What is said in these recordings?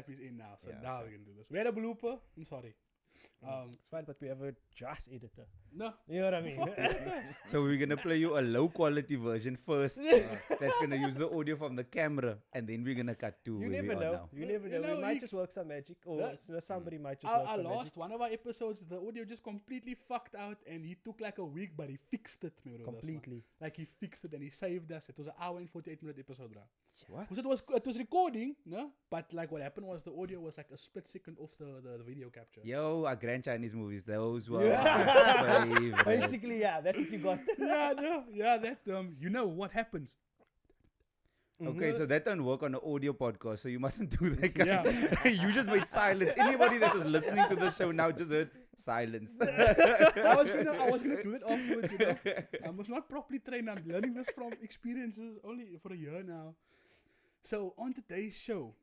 clap is in now, so Yeah, now okay. we're gonna do this. We had a blooper. I'm sorry. It's fine, but we have a just editor. No. You know what I mean? Fuck that. So we're gonna play you a low quality version first. That's gonna use the audio from the camera, and then we're gonna cut to You where we never are know. now. You never You know. know, We might you- just work some magic, or That- somebody might just work Our some last magic. one of our episodes, the audio just completely fucked out, and he took like a week, but he fixed it. Bro, this one. Completely. Like he fixed it and he saved us. It was an hour and 48-minute episode, bro. What? Because it was recording, no? But like what happened was the audio was like a split second off the video capture. Yo, our grand Chinese movies, those were Yeah. my favorite. Basically, yeah, that's what you got. yeah, no, yeah, that you know what happens. Okay, so that don't work on an audio podcast, so you mustn't do that. Kind Yeah. You just made silence. Anybody that was listening to the show now just heard silence. I was gonna do it afterwards, you know. I was not properly trained. I'm learning this from experiences only for a year now. So on today's show,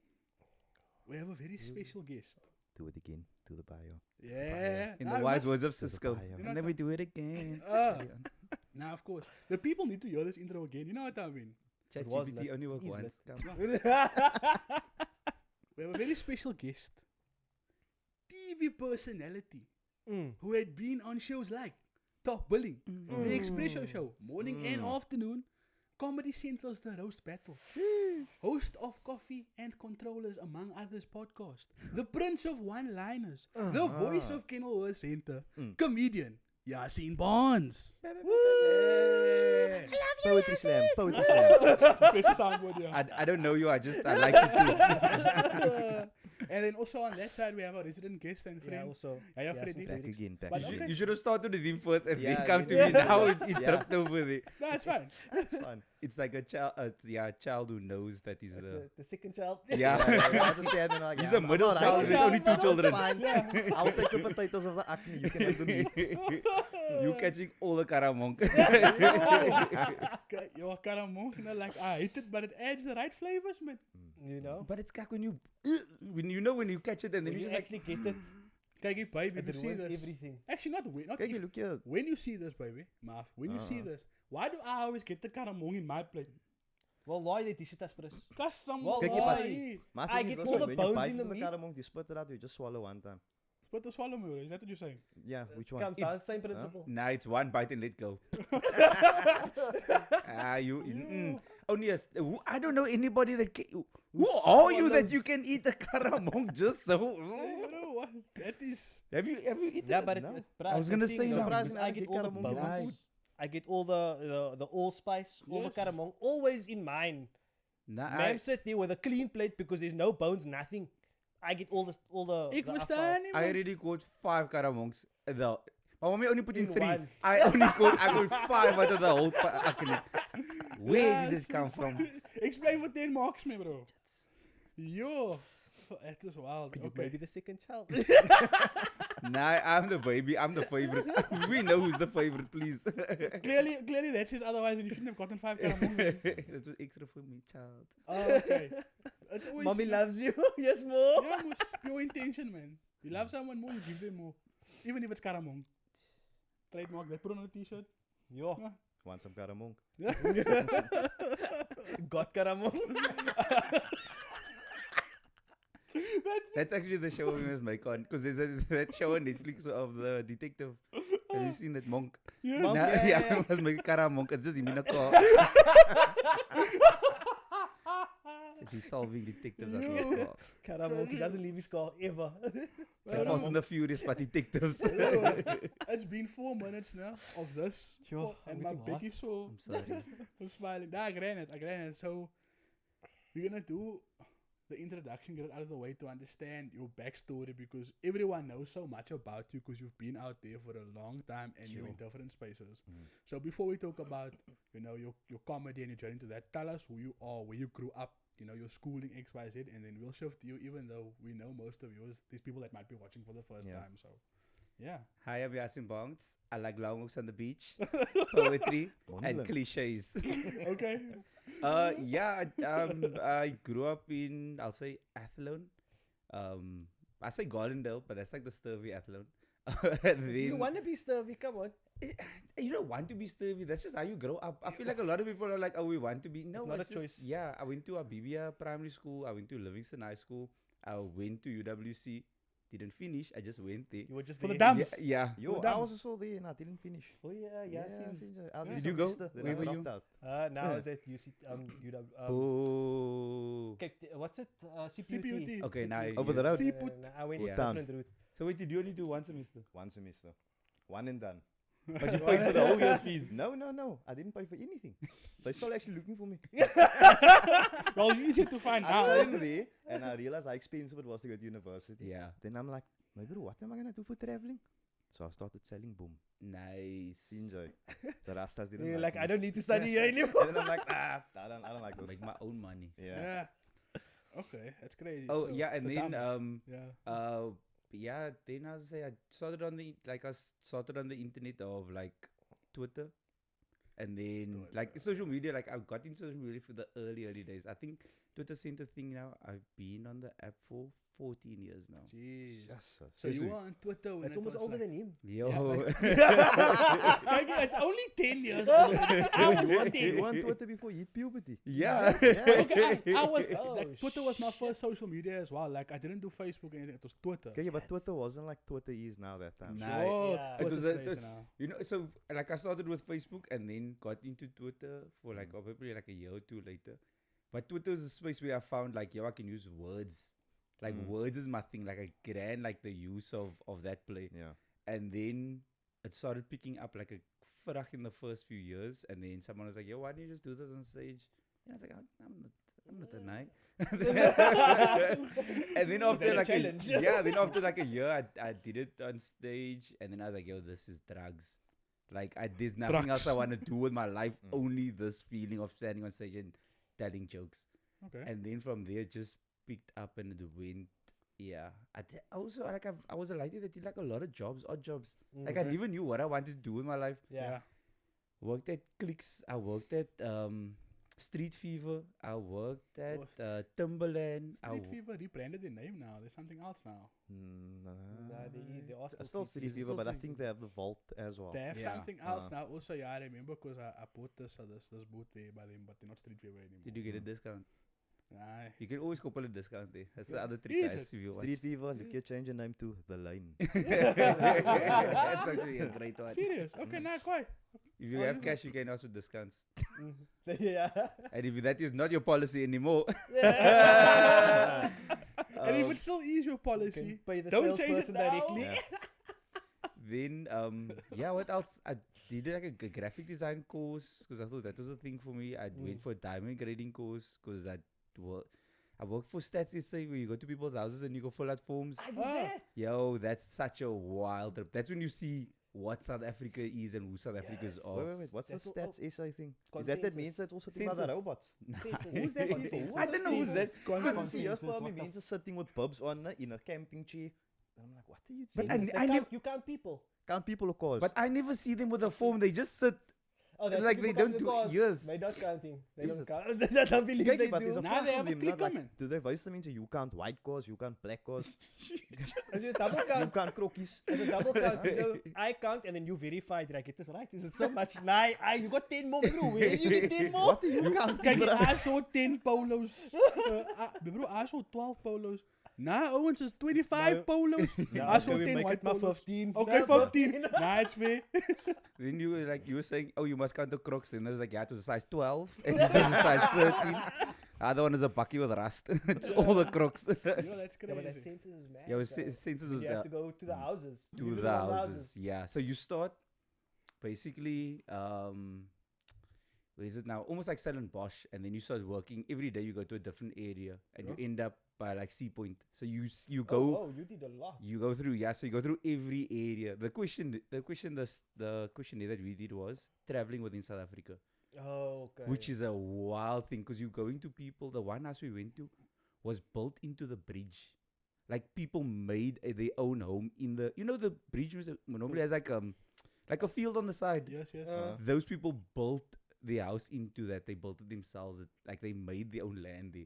we have a very special guest. Do it again. Do the bio. Yeah. In Nah, the we wise must- words of To the Cisco. bio. You know And then we do it again. Now, of course, the people need to hear this intro again. You know what I mean? It was ChatGPT lit. only work He's once. lit. Come. We have a very special guest, TV personality, Mm. who had been on shows like Top Billing, The Expresso Show, Morning and Afternoon, Comedy Central's The Roast Battle, host of Coffee and Controllers, among others, podcast, the Prince of One-Liners, the voice of Kenilworth Center, comedian Yaaseen Bonds. Poetry slam. Poetry slam. Best soundboard, yeah. I don't know you, I like it too. And then also on that side, we have our resident guest and Yeah, friend, also. Yaya Yaaseen Freddy. Back again. Back But again. okay. You should have started with him first and Yeah, then come to yeah. me. Now it Yeah. dropped over there. No, it's fine. It's fun. It's like a child, a child who knows that he's the. The second child. Yeah. I just stand there like, He's yeah, a middle I'm child. alright. There's only two It's children. fine. I'll take the potatoes of the acne. You can handle me. You catching all the Karamonk. Your Karamonk, you know, like I hate it, but it adds the right flavors, man. You know? But it's like when you when you catch it and then When you you just like actually get it, Kijk, baby, it if you see ruins this. everything. Actually, not Kijk, if, look here. when you see this, baby, Maaf, when you see this, why do I always get the Karamonk in my plate? Well, why did you shit aspirus? Cause some Well, Kijk, why? boy. My I thing is get this all one, the when you bones bite in the into meat. Karamonk, you spit it out, you just swallow one time. Spit to swallow me, bro. Is that what you're saying? Yeah, which one? Comes down, same principle. nah, it's one bite and let go. Only I don't know anybody that who are you that you can eat a Karamonk just so. You know what? That is. Have you eaten Yeah, it? but No. I was gonna say no. surprisingly, I Surprisingly, get all the Karamonk bones. is good. I get all the allspice, all the Yes. Karamonk, always in mine. Nah, Ma'am sit there with a clean plate because there's no bones, nothing. I get all the Ik the verstaan niet, I man. already caught 5 Karamonks. My mommy only put in In 3. one. I got 5 out of the whole acne. Where did it come from? Explain what 10 marks me, bro. Yo. Het is wild. You Okay. maybe the second child. Nah, I'm the baby. I'm the favorite. We know who's the favorite, please. Clearly that says otherwise, and you shouldn't have gotten 5 Karamonk. man. That was extra for me, child. Oh, okay. It's always. Mommy loves you. Yes, more. Yeah, man, it's pure intention, man. You love someone more, you give them more. Even if it's Karamonk. Trademark that, put on a t-shirt. Yo, Want some Karamonk? got Karamonk. That's actually the show we must make on. Because there's that show on Netflix of the detective. Have you seen that monk? Yes. Monk, Nah, yeah. we must make Karamonk. It's just him in a car. He's solving detectives out of the car. Karamonk, he doesn't leave his car ever. Like Fast and the Furious, but detectives. It's been 4 minutes now of this. Sure, And I'm my getting back hot. is so I'm sorry. I'm smiling. Nah, I granted. So, we're gonna do the introduction, get it out of the way to understand your backstory because everyone knows so much about you because you've been out there for a long time and you're in different spaces. So before we talk about, your comedy and your journey to that, tell us who you are, where you grew up, your schooling, X, Y, Z, and then we'll shift to you even though we know most of yours, these people that might be watching for the first time. So, yeah. Hi, I'm Yaaseen Bonds. I like long walks on the beach, poetry, and cliches. Okay. I grew up in, I'll say, Athlone. I say Gardendale, but that's like the Sturvey Athlone. And You then, want to be Sturvey? Come on. you don't want to be Sturvey. That's just how you grow up. I feel like a lot of people are like, oh, we want to be. No, It's not it's a just- choice. Yeah, I went to Abibia Primary School. I went to Livingston High School. I went to UWC, didn't finish. I just went there. You were just For the there. dumps. Yeah. Yo, Well I done. was also there and I didn't finish. Oh yeah, Yaseen's. Did Did you go? Then Where I were you? dropped out. Now is at UC, UW. Oh. Okay, what's it? CPUT. CPUT. Okay, now Over the road. See, put- I went Yeah. different route. So wait, did you only do one semester? One semester. One and done. But you paid for the whole year's fees. No. I didn't pay for anything. They're still actually looking for me. Well, easier to find I out. came there and I realized how expensive it was to go to university. Yeah. Then I'm like, my bro, what am I gonna do for traveling? So I started selling boom. Nice. Enjoy. The Rastas didn't You're like like, me. I don't need to study here anymore. And then I'm like, I don't like this. Make my own money. Yeah. Yeah. Okay, that's crazy. Oh So, yeah, and the then dumps. Yeah. yeah, then I say I started on the started on the internet of like Twitter, and then like social media. Like I got into social media for the early days. I think Twitter sent a thing now. I've been on the app for 14 years now. Jeez. Yes, So you were on Twitter when That's it almost was older like, than him. Yo, Maybe it's only 10 years old. I was You 10. were on Twitter before you hit puberty. yeah. Okay, I was Oh, like, Twitter was my first social media as well. Like I didn't do Facebook or anything. It was Twitter. Okay, but Twitter wasn't like Twitter is now that time. Nah, Oh, yeah. It was Twitter's a- it crazy was- now. You know, so like I started with Facebook and then got into Twitter for like probably like a year or two later. But Twitter is a space where I found like, yo, I can use words. Like words is my thing. Like I grand like the use of that play. Yeah. And then it started picking up like a frak in the first few years. And then someone was like, yo, why don't you just do this on stage? And I was like, I'm not a night. And then after that a like challenge? then after like a year, I did it on stage. And then I was like, yo, this is drugs. Like there's nothing else I want to do with my life. Only this feeling of standing on stage and telling jokes. Okay. And then from there, it just picked up and it went. Yeah, also like I was a lady that did like a lot of jobs, odd jobs. Like I Okay. never knew what I wanted to do with my life. Yeah. Worked at Clicks. I worked at Street Fever. I worked at Timberland. Street Fever rebranded their name now. There's something else now. Nah, they are It's still Street Fever, but I think they have the vault as well. They have Yeah. something else now. Also, yeah, I remember because I bought this boot there by them, but they're not Street Fever anymore. Did you get a discount? Nah. You can always couple a discount there. That's the other trick, Is guys. it? If you want. Street Fever, look, you change your name to The Line. That's actually a great one. Serious? Okay, nah, quite. If you have cash, you can also discounts. Yeah. And if that is not your policy anymore, And if it still is your policy, Pay the don't change it salesperson now. directly. Yeah. then yeah, what else? I did like a graphic design course because I thought that was a thing for me. I went for a diamond grading course because I worked for Stats SA where you go to people's houses and you go fill out forms. I did Oh. that. Yo, that's such a wild trip. That's when you see what South Africa is and who South Africa's Yes. are. Wait, what's That's the all- stats SA thing? Is that means Consensus. that's also sitting by the Census. robots? Consensus. Who's that people? Consensus. I don't know who's that. Because you Consensus, see, us what probably the means just sitting with bubs on in a camping chair. And I'm like, what are you But doing? You count people. Count people, of course. But I never see them with a form. They just sit. Oh, that's Like, people they don't count the do- cars. yes. They're not counting. They Is don't it? count. I don't believe Kijk, they but there's do. a Now vraag they van have a them, not clicker, like, man. do they wijs them into you count white cars, you count black cars, Is it double you count? count krokkies. Is it double count? You know, I count and then you verify. Did I get this right? Is it so much? Nah, you got 10 more, bro. Where did you get 10 more? What are you counting, Kijk, bro? I saw 10 polos. Bro, I saw 12 polos. Nah, Owens is 25 No. polos. Yeah, I saw okay, we 10 make white it my polos. 15. Okay, Nah, 15. Nah, it's fair. Then you were saying, oh, you must count the Crocs. And I was like, yeah, it was a size 12 and it was a size 13. The other one is a bucky with rust. It's all the Crocs. Yo, that's Yeah, but that crazy. census is mad. Yeah, it was so census you was have to go to the houses. to You live the in all houses. Yeah. So you start basically where is it now? Almost like Silent Bosch, and then you start working every day. You go to a different area, and you end up by like Sea Point. So you go. Oh, you did a lot. You go through, yeah. So you go through every area. The questionnaire that we did was traveling within South Africa, Oh, okay. which is a wild thing because you're going to people. The one house we went to was built into the bridge, like people made their own home in the. You know the bridge was normally has like a field on the side. Yes, yes. Those people built their house into that. They built it themselves. Like they made their own land there.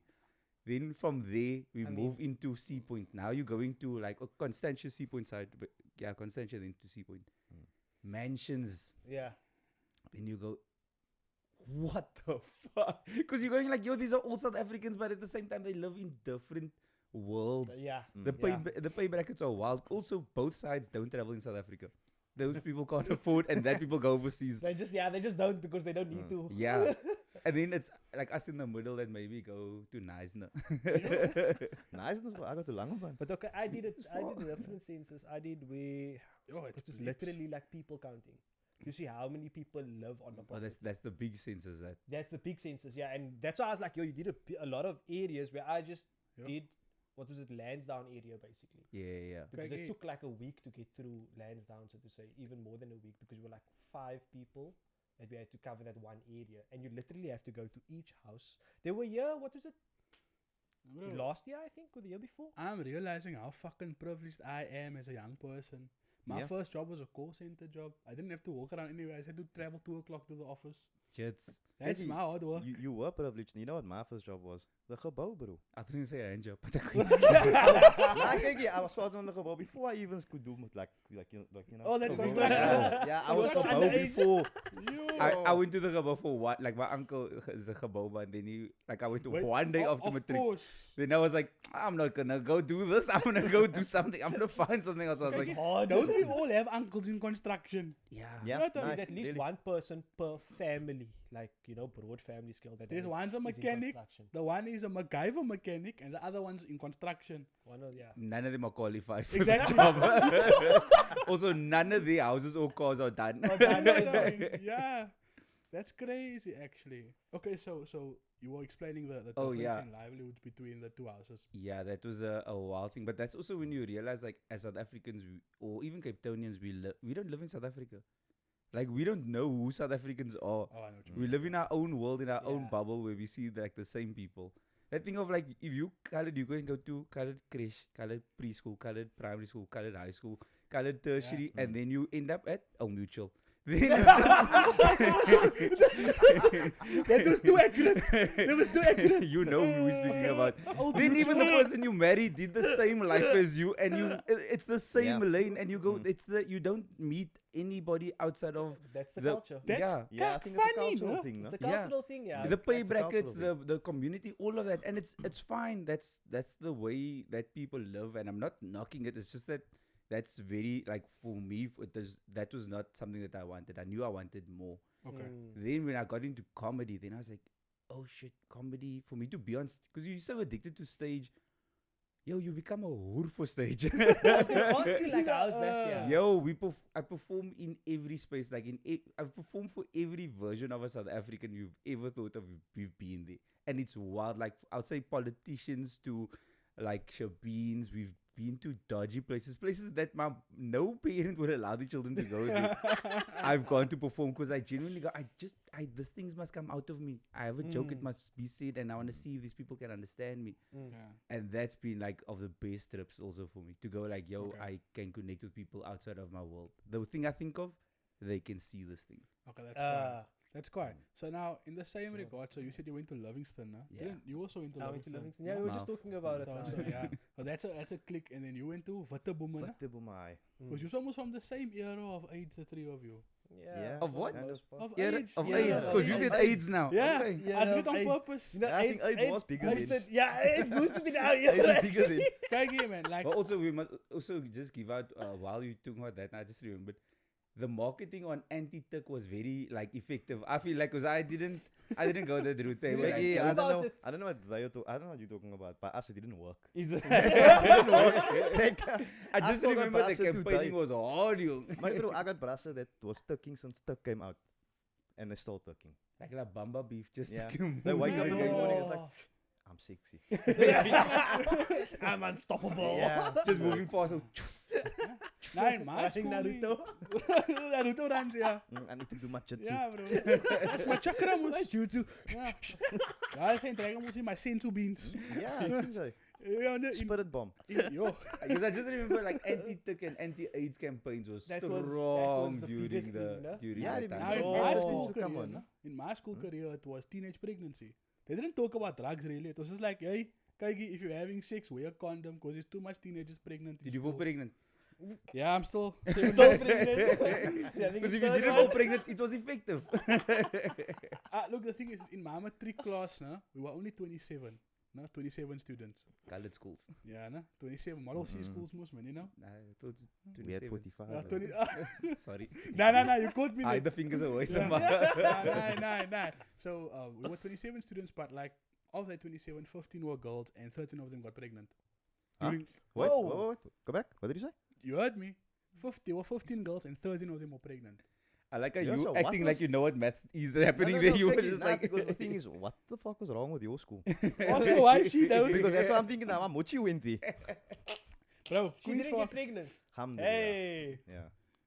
Then from there we move into Sea Point. Now you're going to like Constantia Sea Point side. But yeah, Constantia then to Sea Point. Mansions. Yeah. Then you go, what the fuck? Because you're going like, yo, these are all South Africans, but at the same time they live in different worlds. Yeah. The pay brackets are wild. Also, both sides don't travel in South Africa. Those people can't afford, and that people go overseas. They just don't because they don't need to. Yeah. And then it's like us in the middle that maybe go to Neisner. Nice, I got too long man. But okay, I did the different census. I did where it was literally like people counting. You see how many people live on the Oh, property. that's the big census that. That's the big census, yeah. And that's why I was like, yo, you did a lot of areas where I just did, what was it, Lansdowne area basically. Yeah. Because it took like a week to get through Lansdowne, so to say, even more than a week, because we were like 5 people that we had to cover that one area. And you literally have to go to each house. They were here, what was it? Last year, I think, or the year before? I'm realizing how fucking privileged I am as a young person. My first job was a call center job. I didn't have to walk around anywhere. I had to travel 2 o'clock to the office. Jets. That's my hard work. You were privileged. You know what my first job was? The gebouw, bro. I thought you say a hand job, but Nah, kijk, I was fout on the gebouw before I even could do like you know. Oh, that gebouw. construction. Yeah, I was Construction gebouw underage. before. I went to the gebouw for what? Like my uncle is a gebouw, and then I went to one day after matric. Course. Then I was like, I'm not gonna go do this. I'm gonna go do something. I'm gonna find something else. I was like, Don't we all have uncles in construction? yeah. There's at least one person per family, like, you know, broad family scale. There's one's a is in mechanic, construction. the one is a MacGyver mechanic, and the other one's in construction. None of them are qualified for Exactly. the job. Also, none of their houses or cars are done. Yeah, that's crazy actually. Okay, so you were explaining the Oh, difference yeah. in livelihoods between the 2 houses. Yeah, that was a wild thing. But that's also when you realize, like, as South Africans, or even Cape Townians, we don't live in South Africa. Like, we don't know who South Africans are. Oh, I know what you We mean. live in our own world, in our own Yeah. bubble, where we see, like, the same people. That thing of, like, if you colored, you go and go to colored creche, colored preschool, colored primary school, colored high school, colored tertiary, and then you end up at Old Mutual. Then it's That was too accurate. That was too accurate. you know who we're speaking about. Old Then even the Mutual. person you married did the same life as you, and it's the same lane, and you go. You don't meet anybody outside of That's the the- culture. That's Yeah, I think it's a funny, cultural no? thing, no? It's a Yeah. cultural thing, yeah. the pay that's a brackets, cultural the community, all of that, and it's fine. That's the way that people live, and I'm not knocking it. It's just that that's very, like, for me, that was not something that I wanted. I knew I wanted more. Okay. Then when I got into comedy, then I was like, oh shit, comedy, for me to be on, because you're so addicted to stage. Yo, you become a whore for stage. I was gonna ask you, like, how's that? Yeah. Yo, I perform in every space. Like, I've performed for every version of a South African you've ever thought of. We've been there, and it's wild. Like, I'll say politicians to, like, Shabeens. We've been to dodgy places that no parent would allow the children to go there. I've gone to perform because I genuinely go. These things must come out of me. I have a joke, it must be said, and I want to see if these people can understand me. Yeah. And that's been, like, of the best trips also for me, to go, like, yo, Okay. I can connect with people outside of my world. The thing I think of, they can see this thing. Okay, that's quite. That's quite. So now, in the same regard, so you said you went to Livingston, no? Yeah. Didn't you also went to I went to Livingston? Livingston. Yeah, we were just Wow. talking about it So, now. so yeah, so that's a click, and then you went to Waterboom, Wat de boemai. because you're almost from the same era of age, the 3 of you. Yeah. Of what? kind of. Of Yeah, age, of yeah, AIDS, because you said AIDS. AIDS now. Yeah, Okay. Yeah, I did of it on AIDS. purpose. You know, Yeah, I think AIDS was bigger boosted. then. Yeah, it's boosted in our AIDS era. was bigger then. Kijk hier, man. Like, But also, we must also just give out, while you're talking about that, I just remembered, the marketing on anti-tuck was very, like, effective. I feel like, because I didn't go that route. They were Like, like, yeah, I about don't know. it. I don't know what I don't know what you're talking about, but us it didn't work. Is it? I just still got remember the blasted campaigning today. was hard, yo. My bro, I got brassa that was tucking since tuck came out, and they're still tucking. Like a bamba beef, just Yeah. like, They wake up in the morning, it's like, Oh. I'm sexy. I'm unstoppable. Yeah. just moving fast. So, nah, in my Watching school, Naruto. Naruto runs, yeah. I need to do my jitsu. Yeah, bro. That's my chakra moves. Jutsu. Yeah. Guys, zijn trekken moet in my sensu beans. Yeah, I think so. Ja, nee, Spirit bomb. yo. because I just remember, like, anti-tuck and anti-AIDS campaigns was That was strong the during biggest the thing, no? during Yeah, that they- Now, time. in Oh, my oh, school come career, on, no? In my school career, it was teenage pregnancy. They didn't talk about drugs really. It was just like, hey, kijk, if you're having sex, wear a condom because there's too much teenagers pregnant. in Did you fall school. pregnant? Yeah, I'm still. Still pregnant. Yeah, Because if you didn't fall pregnant, it was effective. Look, the thing is, in my matric class, no, we were only 27. No, 27 students. Colored schools. Yeah, no, 27 Model C schools, most man, you know. Nah, I thought We had 27. 45. 20. Sorry. Nah, you caught me. Hide there. the fingers away Yeah. somehow. Nah. So we were 27 students, but like of that 27, 15 were girls, and 13 of them got pregnant. Huh? During, Wait, Whoa. wait. Go back. What did you say? you heard me. There were 15 girls, and 13 of them were pregnant. I like how Yeah, you so what acting was- like you know what maths is happening No, there. You were Peggy, just nah, like. because the thing is, what the fuck was wrong with your school? Ask her why she knows. Because that's what I'm thinking now. Mochi went there. Bro, She Queen's didn't Park. get pregnant. Alhamdulillah. Hey. Yeah.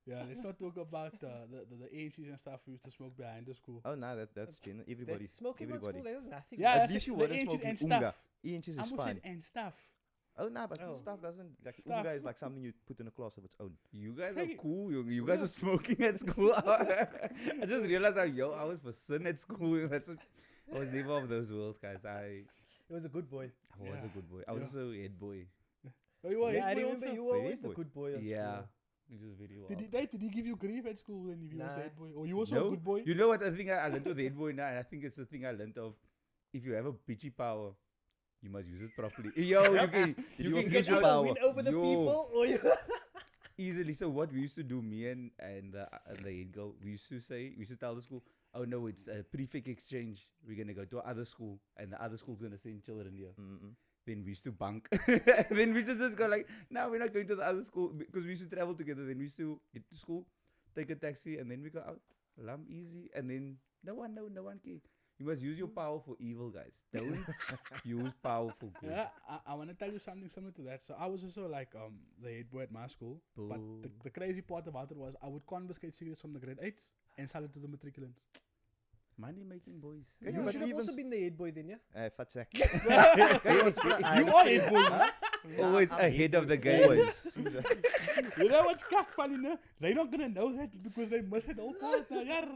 Yeah, let's not talk about the AHs and stuff we used to smoke behind the school. Oh no, that's genuine. Everybody. That's smoking on everybody. school, there was nothing. Yeah, At that's least it, you the weren't inches smoking and unga. stuff. Inches I is almost fine. said and stuff. Oh no, but Oh. stuff doesn't like Stuff. unga is like something you put in a class of its own. You guys Hey, are cool. You guys were smoking at school. I just realized how I was for sin at school. I was never of those worlds, guys. I It was a good boy. was Yeah. a good boy. I was Yeah. also a head boy. Oh, you were Yeah, I head boy remember also? you were Wait, always the boy. good boy on Yeah. school. Which was very well. Did he give you grief at school when you was Nah. the head boy? Or you also a No, good boy? you know what? I think I learned of the head boy now, and I think it's the thing I learned of. If you have a bitchy power, you must use it properly. Yo, you can you get abuse your out power? Win over the Yo. people, or you easily. So what we used to do, me and the head girl, we used to tell the school, oh no, it's a prefect exchange. We're gonna go to other school, and the other school's gonna send children here. Then we used to bunk. Then we used to just go like, no, we're not going to the other school because we used to travel together. Then we used to get to school, take a taxi, and then we go out. Lam easy, and then no one care. You must use your power for evil, guys. Don't use power for good. Yeah, I want to tell you something similar to that. So I was also like the head boy at my school. But the crazy part about it was I would confiscate cigarettes from the grade 8s and sell it to the matriculants. Money making boys. Yeah, you but should have even also been the head boy then, yeah? Fat sack. You are head boys. Always I'm ahead of the game. Always. You know what's funny, no? They're not gonna know that because they missed it all part.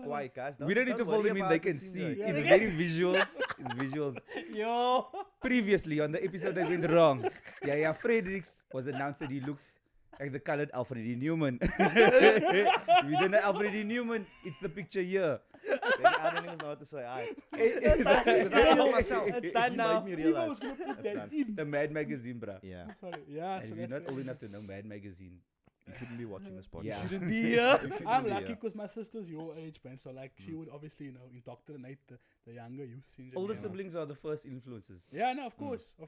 Why, guys? We don't need to fold them in, they can see. Yeah. It's very visuals. It's visuals. Yo! Previously, on the episode that went wrong, Yaya Fredericks was announced that he looks like the colored Alfred E. Newman. If you don't know Alfred E. Newman, it's the picture here. I don't even know what to say. It's done now. Made me You realize. was gonna put That's that done. in. The Mad Magazine, bruh. Yeah. Sorry. Yeah, And so if you're that's not old enough to know Mad Magazine, You shouldn't be watching this podcast. Yeah. Shouldn't be here. You shouldn't I'm be lucky here. because my sister's your age, man. So like she would obviously, indoctrinate the younger youth. In older general. siblings are the first influences. Yeah, no, of course. 100%.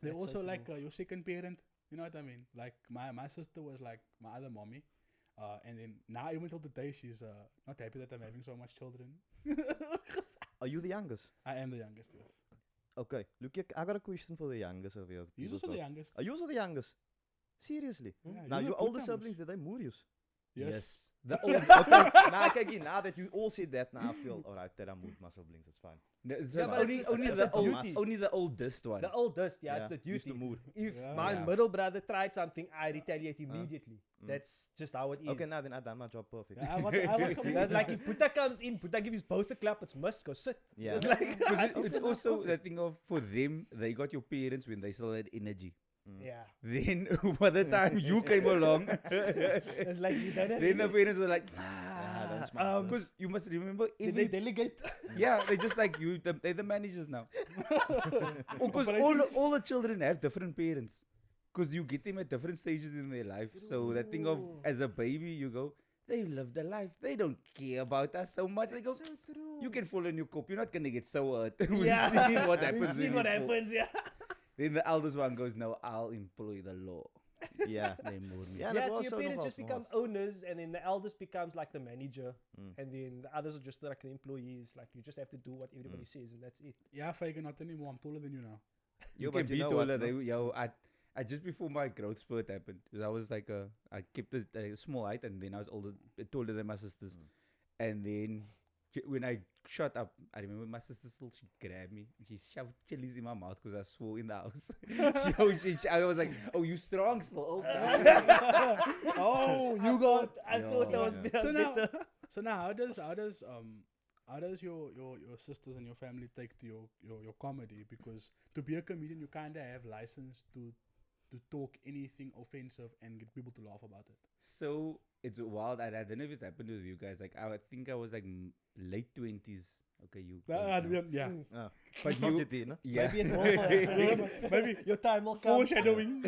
They're That's also so like true. your second parent. You know what I mean? Like my sister was like my other mommy. And then now even till today she's not happy that I'm having so much children. Are you the youngest? I am the youngest, yes. Okay. Look, I got a question for the youngest over here. He's also the youngest. Are you also the youngest? Seriously? Yeah, Now, you're your the older newcomers. siblings, did they Moorius? Yes. The old, Okay. Now, again, now that you all said that, now I feel alright that I moved my siblings. It's fine. no, it's Yeah, not- but only, it's- only, it's the a old, duty. only the oldest one. The oldest, yeah, Yeah, it's the used to duty. mood. If Yeah. my Yeah. middle brother tried something, I retaliate immediately. That's just how it is. Okay, now then I done my job perfect. Yeah, I want That's like if Puta comes in, Puta gives both a clap, it's must go sit. Yeah. It's like, Because it's also the thing of, for them, they got your parents when they still had energy. yeah. Then, by the time you came along, It's like you done it. then the parents were like, that's my because you must remember, Did they every, delegate? yeah, they just like you, they're the managers now. Because Operations. all the children have different parents. Because you get them at different stages in their life. So that thing of, as a baby, you go, they live their life. They don't care about us so much. They go, So true. you can fall in your cope. You're not going to get so hurt. We've Yeah. seen what happens. We've seen when what you fall. happens, yeah. Then the eldest one goes, no, I'll employ the law. Yeah. They more me. Yeah, and Yeah, it so was your so parents nogal, just nogal. become owners, and then the eldest becomes like the manager, Mm. and then the others are just like the employees. Like you just have to do what everybody says, and that's it. Yeah, Fagan, not anymore. I'm taller than you now. You but can be know what, taller. no? Yo, I just before my growth spurt happened, because I was like I kept a small height, and then I was taller than my sisters, and then when I shot up, I remember my sister still, she grabbed me, she shoved chilies in my mouth because I swore in the house. I was like, oh, you strong still? Okay. Oh, you I got. thought that was Yeah. better. So now, so now, how does your sisters and your family take to your comedy? Because to be a comedian, you kind of have license to to talk anything offensive and get people to laugh about it. So it's wild. I don't know if it happened with you guys. Like I think I was like late 20s. Okay, you. Yeah. But Not you. yet there, no? Yeah. Maybe it will happen. Maybe Your time will come. foreshadowing.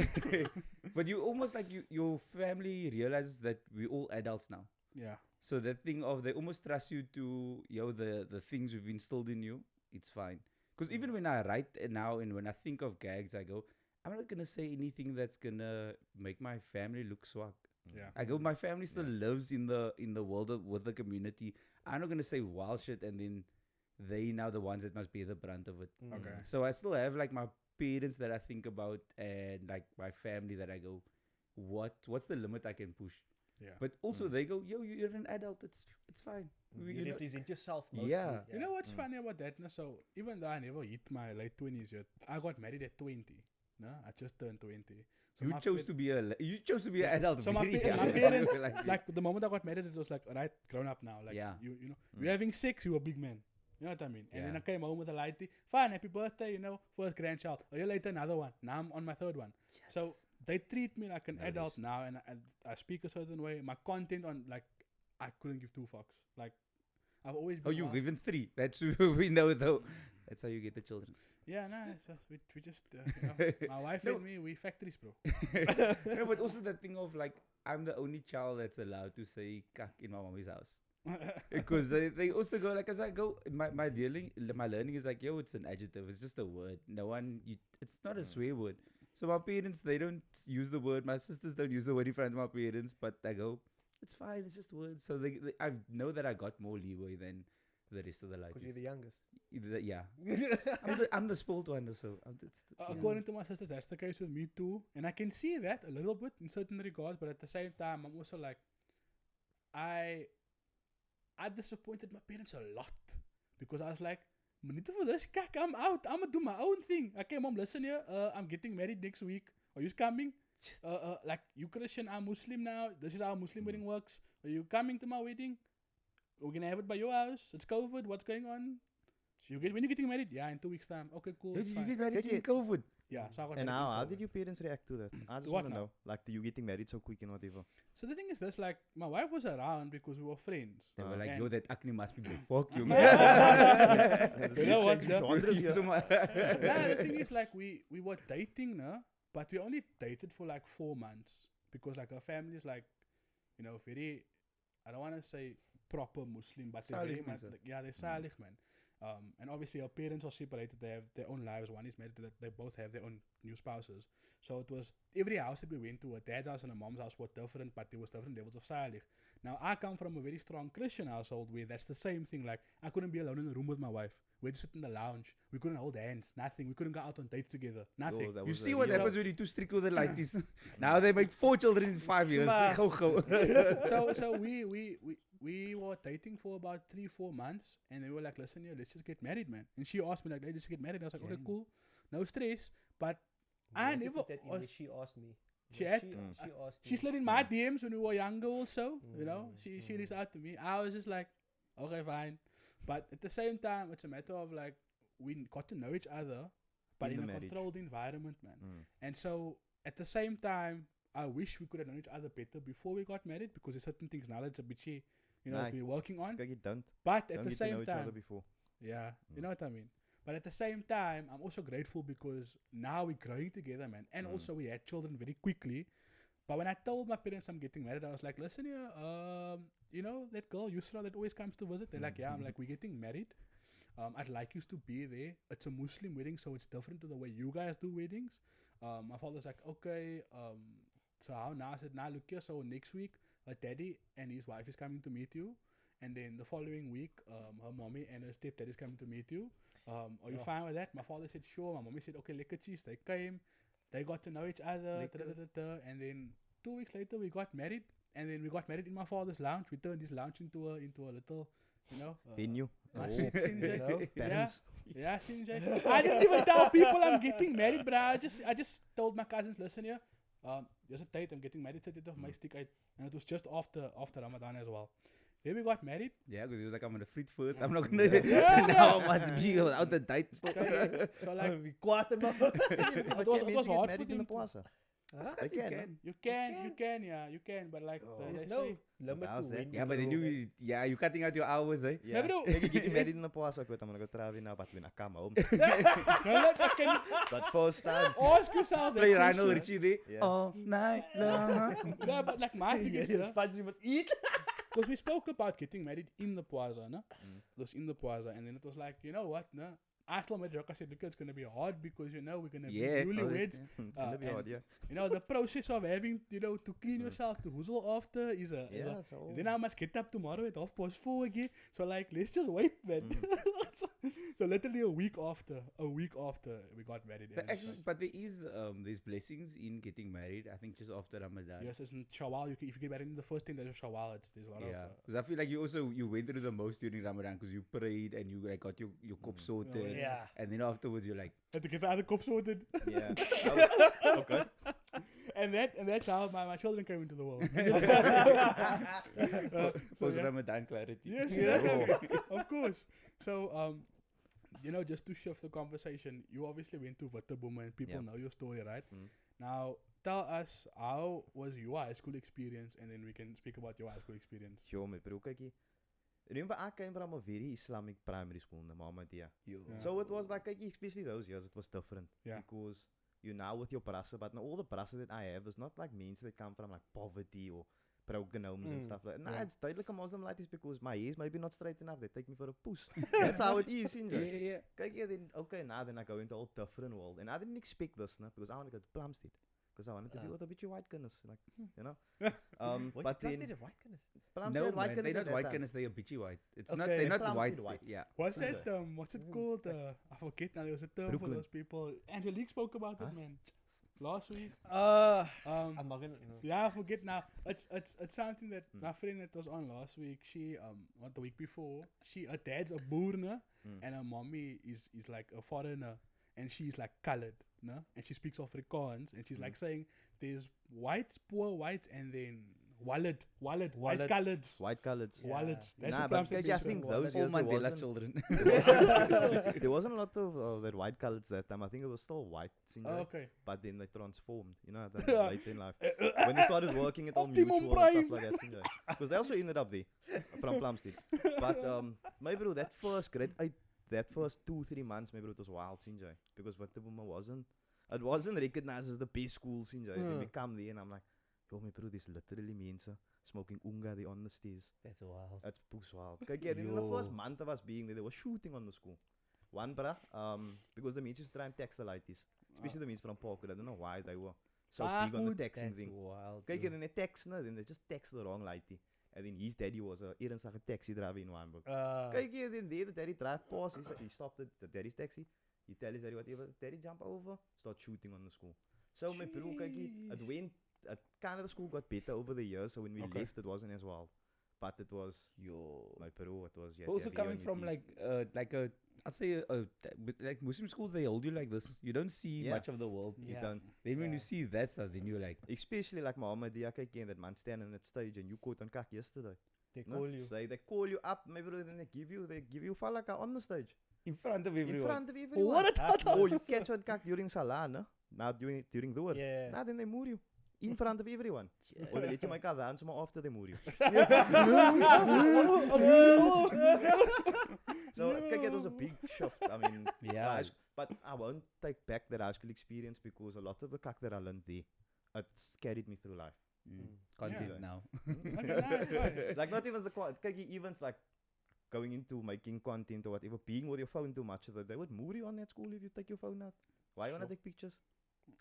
But you almost like your family realizes that we're all adults now. Yeah. So that thing of they almost trust you to the things we've instilled in you. It's fine. Because even when I write now and when I think of gags, I go, I'm not gonna say anything that's gonna make my family look swag. Yeah. I go, my family still lives in the world with the community. I'm not gonna say wild shit and then they now the ones that must bear the brunt of it. Okay. So I still have like my parents that I think about and like my family that I go, what's the limit I can push? Yeah. But also they go, yo, you're an adult. It's fine. You know- represent yourself mostly. Yeah. You know what's funny about that? No? So even though I never hit my late 20s yet, I got married at 20. No, I just turned 20. So you my chose to be an adult. So my, very my young. parents, like the moment I got married, it was like, alright, grown up now. Like Yeah. you know, we're having sex, you're a big man. You know what I mean? And then Yeah. I came home with a lighty. Fine, happy birthday, you know, first grandchild. A year later, another one. Now I'm on my third one. So they treat me like an adult now, and I speak a certain way. My content on like I couldn't give two fucks. Like I've always been. Oh, you've one- given 3. That's we know though. That's how you get the children. Yeah, no, it's just, we just you know, my wife No. and me, we factories, bro. No, but also the thing of like I'm the only child that's allowed to say "kak" in my mommy's house. Because they also go like as I go my learning is like, yo, it's an adjective, it's just a word. No one it's not a swear word. So my parents, they don't use the word. My sisters don't use the word in front of my parents, but I go, it's fine, it's just words. So they I know that I got more leeway than the rest of the Because lights. you're the youngest. Yeah. I'm the spoiled one also. According to my sisters, that's the case with me too, and I can see that a little bit in certain regards. But at the same time, I'm also like, I disappointed my parents a lot because I was like, "Minute for this, kak, I'm out. I'm gonna do my own thing." I came home, listen here. I'm getting married next week. Are you coming? Like you Christian, I'm Muslim now. This is how Muslim wedding works. Are you coming to my wedding? We're gonna have it by your house. It's COVID. What's going on? So when you getting married? Yeah, in 2 weeks time. Okay, cool. Did it's you fine. get married Okay. in COVID? Yeah, so I got And married in how COVID. did your parents react to that? I just what want to now? know. Like, you getting married so quick and whatever. So the thing is this, like, my wife was around because we were friends. They were Ah. like, And- yo, that acne must be fuck you, You know what? The, man. the thing is, like, we were dating, no? But we only dated for like 4 months because, like, our family is like, you know, very, I don't want to say proper Muslim, but they're very Salih, man, much, sir. like, yeah, they're Salih, man. And obviously our parents are separated. They have their own lives. One is married. They both have their own new spouses. So it was every house that we went to, a dad's house and a mom's house, were different, but there was different levels of Salih. Now I come from a very strong Christian household where that's the same thing. Like I couldn't be alone in the room with my wife. We had to sit in the lounge. We couldn't hold hands. Nothing. We couldn't go out on dates together. Nothing. that You was see the what reason. happens when you're too strict with the lighties. Now they make 4 children in 5 years. Smart. Go, go. So we were dating for about 3-4 months, and they were like, "Listen, here, let's just get married, man." And she asked me like, "Let's just get married." I was like, "Okay, cool, no stress." But I had to never put that in where was- she asked me. She Where had- she asked she me. slid in my DMs when we were younger, also. You know, she reached out to me. I was just like, "Okay, fine," but at the same time, it's a matter of like we got to know each other, but In in the a marriage. controlled environment, man. And so at the same time, I wish we could have known each other better before we got married because there's certain things now that's a bit, you know, Nah, we're working on. Kijk, you don't. But at Don't the get to know same each other time, before. yeah, you know what I mean. But at the same time, I'm also grateful because now we're growing together, man. And also we had children very quickly. But when I told my parents I'm getting married, I was like, "Listen here, you know that girl Yusra that always comes to visit?" They're like, "Yeah." I'm like, "We're getting married. I'd like you to be there. It's a Muslim wedding, so it's different to the way you guys do weddings." My father's like, "Okay, so how now?" I said, "Nah, look here, so next week, her daddy and his wife is coming to meet you. And then the following week, her mommy and her stepdad is coming to meet you. Are you fine with that?" My father said, "Sure." My mommy said, "Okay, lekker cheese." They came. They got to know each other. And then 2 weeks later, we got married. And then we got married in my father's lounge. We turned his lounge into a little, you know. Venue. Sinjay. Oh, parents. Yeah, Sinjay. I didn't even tell people I'm getting married, but I just told my cousins, "Listen here, there's a date. I'm getting married 30th of May, stick out." And it was just after Ramadan as well. Then we got married. Yeah, because he was like, I'm gonna friet first. I'm not gonna. Yeah. Now I must be without the date. Okay, so like We kwaad enough. it was hard for married in them the to- plaza. They You can. You can, yeah, you can, but like Oh. they There's say, no limit how's to that? when Yeah, but then go you, back. you're cutting out your hours, eh? Yeah. bro. Like, you get married in the past, like, wait, I'm gonna go traveling now, but when I come home, no, like, can you but first time. ask yourself that Play Lionel question? Richie there Yeah. all night long. Yeah, but like my thing is, Yes, Sponge, you must eat. because we spoke about getting married in the plaza, no? Mm. It was in the plaza, and then it was like, you know what, no? I still made a joke. I said, look, it's gonna be hard because you know we're gonna Yeah, be newlyweds. It's gonna be and hard, yeah. You know the process of having to clean yourself to hoozle after is a. Yeah, it's all. And then I must get up tomorrow at 4:30 again. So like, let's just wait, man. So literally a week after we got married. But and it's actually, but there is there's blessings in getting married. I think just after Ramadan. like, yes, it's in Shawwal. If you get married in the first 10 days of Shawwal, there's a lot Yeah, of. because I feel like you went through the most during Ramadan because you prayed and you like got your cup sorted, Yeah. and then afterwards you're like, Had to get the other cup sorted. Yeah. Okay. and that's how my children came into the world. post yeah. Ramadan clarity. Yes, Yeah. yeah, of course. So, just to shift the conversation, you obviously went to Witterbom and people Yeah. know your story, right? Mm. Now, tell us how was your high school experience, and then we can speak about your high school experience. Sure, my bro, kykie. Remember, I came from a very Islamic primary school in the Muhammadiyah. Yo. Yeah. So it was like, especially those years, it was different. Yeah. Because you're now with your brasa, but now all the brasa that I have is not like means that come from like poverty or broken homes and stuff like that. Nah, Yeah. it's duidelijk a Muslim light is because my hair is maybe not straight enough. They take me for a puss. That's how it is, in Yeah, yeah. Kijk, yeah, then, okay, now then I go into a whole different world. And I didn't expect this, nah, because I want to go to Plumstead. Because I wanted to be with a bit of white goodness, like, you know. But then white goodness. Plumstead No, white man, they're goodness not at that white time. goodness, they're bitchy white. It's not. Okay. They're not Plumstead white. white. Yeah. What's Okay. that? What's it called? I forget now. There was a term for Brooklyn. those people. Angelique spoke about it, Huh? man, last week. I'm not gonna. Yeah, I forget now. It's something that my friend that was on last week. She what the week before. Her dad's a boer, and her mommy is like a foreigner, and she's like colored, no? And she speaks Afrikaans, and she's like saying there's whites, poor whites, and then white Wallet. coloreds, White colors. Yeah. wallets. That's Nah, the but Plumstead kijk, I picture. think those All years there Mandela wasn't, children. there wasn't a lot of that white colors that time. I think it was still white, Oh, okay. but then they transformed, you know, then Yeah. later in life. When they started working at all Optimum mutual and Prime. stuff like that, because they also ended up there from Plumstead. But my bro, that first grade, that first 2-3 months, my bro, it was wild, Sinjay, because what the woman wasn't recognized as the best school, Sinjay. Then we come there and I'm like, yo, my bro, there's literally mensen smoking unga there on the stairs. That's wild. That's poes wild. Kijk, yeah, then in the first Yo. month of us being there, they were shooting on the school. One bruh, because the mates used to try and tax the lighties, especially the mates from Parkwood. I don't know why they were so big on the Parkwood, taxing That's thing. wild. Kijk, bro. then they tax, no, then they just tax the wrong lightie. And then his daddy was a like a taxi driver in Wynberg. Kijk, yeah, then there the daddy drive past, he stopped the daddy's taxi. He tell his daddy whatever, daddy jump over, start shooting on the school. So my bro, kijk, it went, kind of the school got better over the years, so when we Okay. left it wasn't as wild. But it was, Yo. my bro, it was, yeah. Also heavy coming on your from teeth. like a I'd say with like Muslim schools, they hold you like this. You don't see Yeah. much of the world. You Yeah. don't. Then when Yeah. you see that stuff, then you're like, Especially like Muhammadiyah, kijk, that man standing on that stage and you caught on kak yesterday. They no? call you. They call you up, my bro, then they give you falaka on the stage. in front of everyone. In front of everyone. What a Or you catch on kak during Salah, no? Not during the word. Yeah. Nah, then they moor you. In front of everyone. Or they let you make a dance, maar after they moor you. So, kijk, it was a big shift. I mean, Yeah. but I won't take back that high school experience because a lot of the kak that I learned there, it's carried me through life. Content Yeah. now. Okay, nice. Like not even the kijk, even like going into making content or whatever, being with your phone too much, that they would moor you on that school if you take your phone out. Why you wanna take pictures?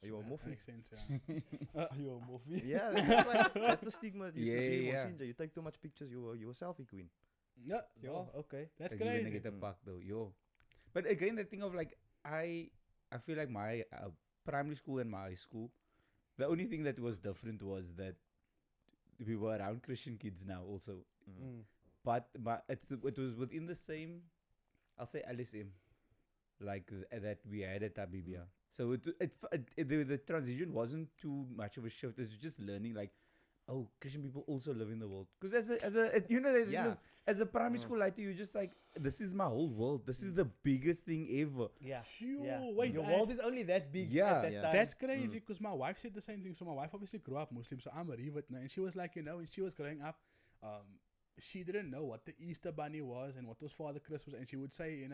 Are you a Yeah, muffin? makes sense, yeah. You're a movie. Yeah, that's, like, that's the stigma. That Yeah, yeah. You take too much pictures, you're a selfie queen. Yeah, Yo, well, okay. that's Like, you're gonna crazy. get a Mm. pack though, yo. But again, the thing of like, I feel like my primary school and my high school, the only thing that was different was that we were around Christian kids now also. But it was within the same, I'll say LSM, like that we had at Tabibia. So the transition wasn't too much of a shift. It was just learning like, oh, Christian people also live in the world. Because as a primary school lighter, you're just like, this is my whole world. This is the biggest thing ever. Yeah. Yo, yeah. wait, Your world is only that big Yeah. at that Yeah. time. That's crazy because my wife said the same thing. So my wife obviously grew up Muslim, so I'm a revert now. And she was like, when she was growing up, she didn't know what the Easter Bunny was and what was Father Christmas. And she would say,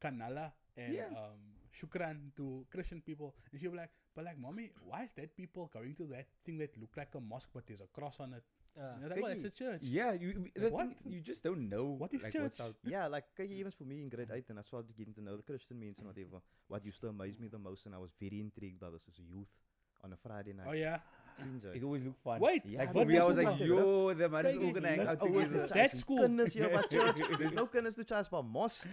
Kanala and Shukran to Christian people. And she would be like, but like, mommy, why is that people going to that thing that look like a mosque but there's a cross on it? It's a church. Yeah, What? You just don't know. What is like, church? what's out. Yeah, like even for me in grade 8, and I started getting to know the Christian means and whatever. What used to amaze me the most, and I was very intrigued by this, is youth on a Friday night. Oh, yeah. It always looked fun. Wait, Yeah, Like but for me, I was was like, so yo, the man is Kijk all gonna hang eens, out dat- together. That's school. Kinders here by church. There's no kinders to church by mosque.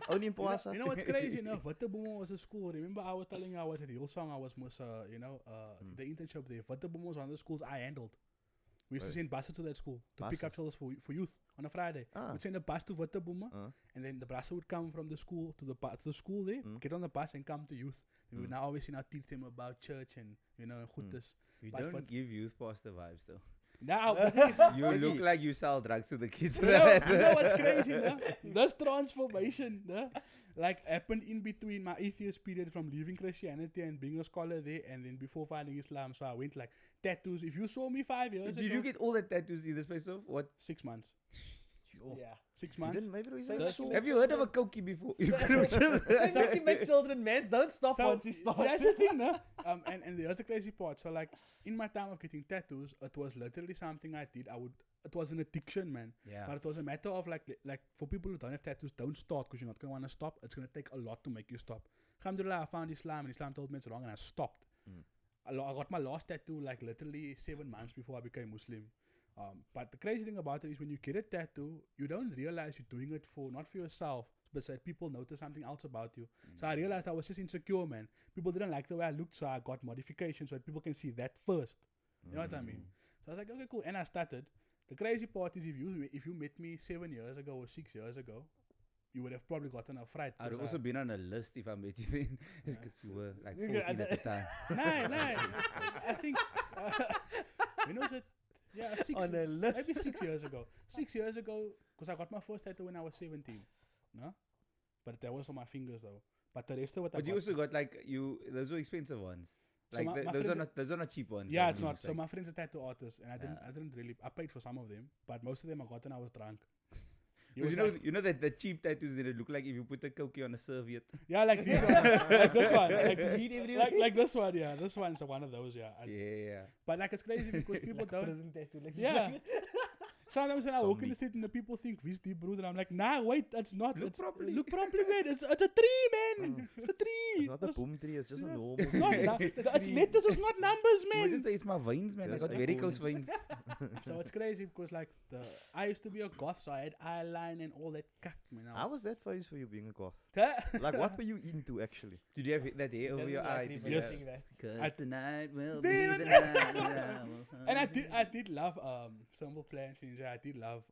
Only in Poasa. You know what's crazy? Waterboom was a school. Remember I was telling you I was at Hillsong. I was the internship there. Waterboom was one of the schools I handled. We used to Right. send buses to that school to pick up Buses? children for youth on a Friday. Ah. We'd send a bus to Waterboom, and then the bus would come from the school to the school there, get on the bus and come to youth. We would now obviously now teach them about church and goodness. You But don't for- give youth pastor vibes though. Now, the thing is, You look like you sell drugs to the kids. you know what's crazy, no? This transformation, no? Like happened in between my atheist period from leaving Christianity and being a scholar there, and then before finding Islam. So I went like tattoos. If you saw me 5 years Did ago, you get all the tattoos in the space of what? 6 months. Yeah. 6 You months. didn't maybe So even that's- saw. Have you heard of a cokie before? You could have just. So you make children mans. Don't stop So once you start. that's the thing, no? And there's the crazy part. So like in my time of getting tattoos, it was literally something I did. It was an addiction, man. Yeah. But it was a matter of like for people who don't have tattoos, don't start because you're not gonna want to stop. It's gonna take a lot to make you stop. Alhamdulillah, I found Islam and Islam told me it's wrong and I stopped. I got my last tattoo like literally 7 months before I became Muslim. But the crazy thing about it is when you get a tattoo, you don't realize you're doing it not for yourself, but so that people notice something else about you. So I realized I was just insecure, man. People didn't like the way I looked, so I got modifications so that people can see that first. You know what I mean? So I was like, okay, cool. And I started. The crazy part is if you met me 7 years ago or 6 years ago, you would have probably gotten a fright. I'd 'cause also been on a list if I met you then. Because you were like 14 at the time. I think when was it? Yeah, On a list. maybe 6 years ago. 6 years ago, because I got my first tattoo when I was 17. No, but that was on my fingers though. But the rest of it, But you also got like those were expensive ones. So Like my those are friends- those are not cheap ones. yeah, I it's mean, not. So like- my friend's a tattoo artist, and I didn't really. I paid for some of them, but most of them I got when I was drunk. He 'Cause was you know, like- you know that the cheap tattoos that look like if you put a cokie on a serviette. yeah, like this one, like this one, Delete everything. like this one. Yeah, this one's one of those. Yeah, Yeah. but like it's crazy because people don't. Prison tattoo. Like Yeah. Sometimes when I walk in the Zombie. street and the people think, "Who's the brother?" I'm like, "Nah, wait, that's not. Look it's, properly. Look properly, man. It's a tree, man. It's a tree. It's not a It's- boom tree. It's just a yes, normal. It's not. It's letters. It's not numbers, You man." just say it's my veins, man. I Just got like varicose bones. veins. So it's crazy because like I used to be a goth, so I had eyeline and all that cack, man. How was that phase for you being a goth? that? Like, what were you into actually? Did you have that hair over your eye? Did you Yes. have- I- Cause tonight will Be be the the night. when I will And find I did love Simple Plan Ginger. I did love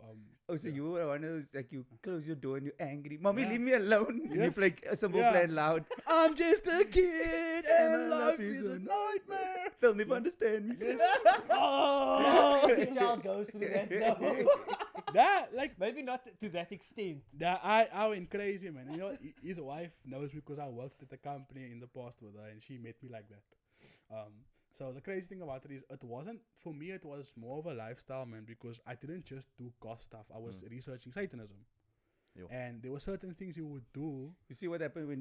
Oh, so yeah. you were one of those like you close your door and you're angry. Mommy, Yeah. leave me alone. And you Yes. play a simple Yeah. plan loud. I'm just a kid and my life is a nightmare. They'll never understand me. Oh, Every child goes through that. No. that like Maybe not to that extent. that I went crazy, man. You know, his wife knows because I worked at the company in the past with her, and she met me like that. So the crazy thing about it is, it wasn't for me. It was more of a lifestyle, man, because I didn't just do goth stuff. I was researching Satanism, Yo. and there were certain things you would do. You see what happened when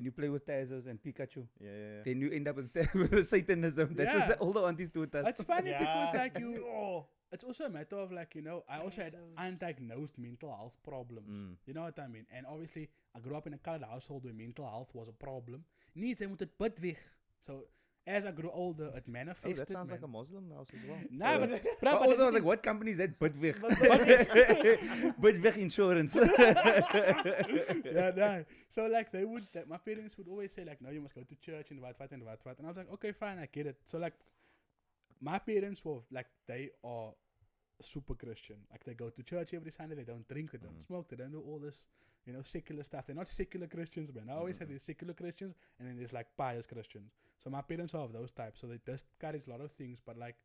you play with Tazos and Pikachu? Yeah. Then you end up with, with Satanism. That's Yeah. what all the aunties do with us. It's funny because Yeah. like you. Oh. It's also a matter of like, I also had Jesus. undiagnosed mental health problems. You know what I mean? And obviously, I grew up in a colored household where mental health was a problem. Niet, zij moet het bed weg. So, as I grew older, it Oh, manifested. that sounds man. like a Muslim house as well. Nah, but, But but also, I was the like, what company is that? Budweg. thing- Budweg Insurance. yeah, nah. So like my parents would always say like, no, you must go to church and what. And I was like, okay, fine, I get it. So like, my parents were like, they are super Christian. Like they go to church every Sunday, they don't drink, they don't smoke, they don't do all this, secular stuff. They're not secular Christians, man. I always say there's secular Christians and then there's like pious Christians. So my parents are of those types. So they discourage a lot of things, but like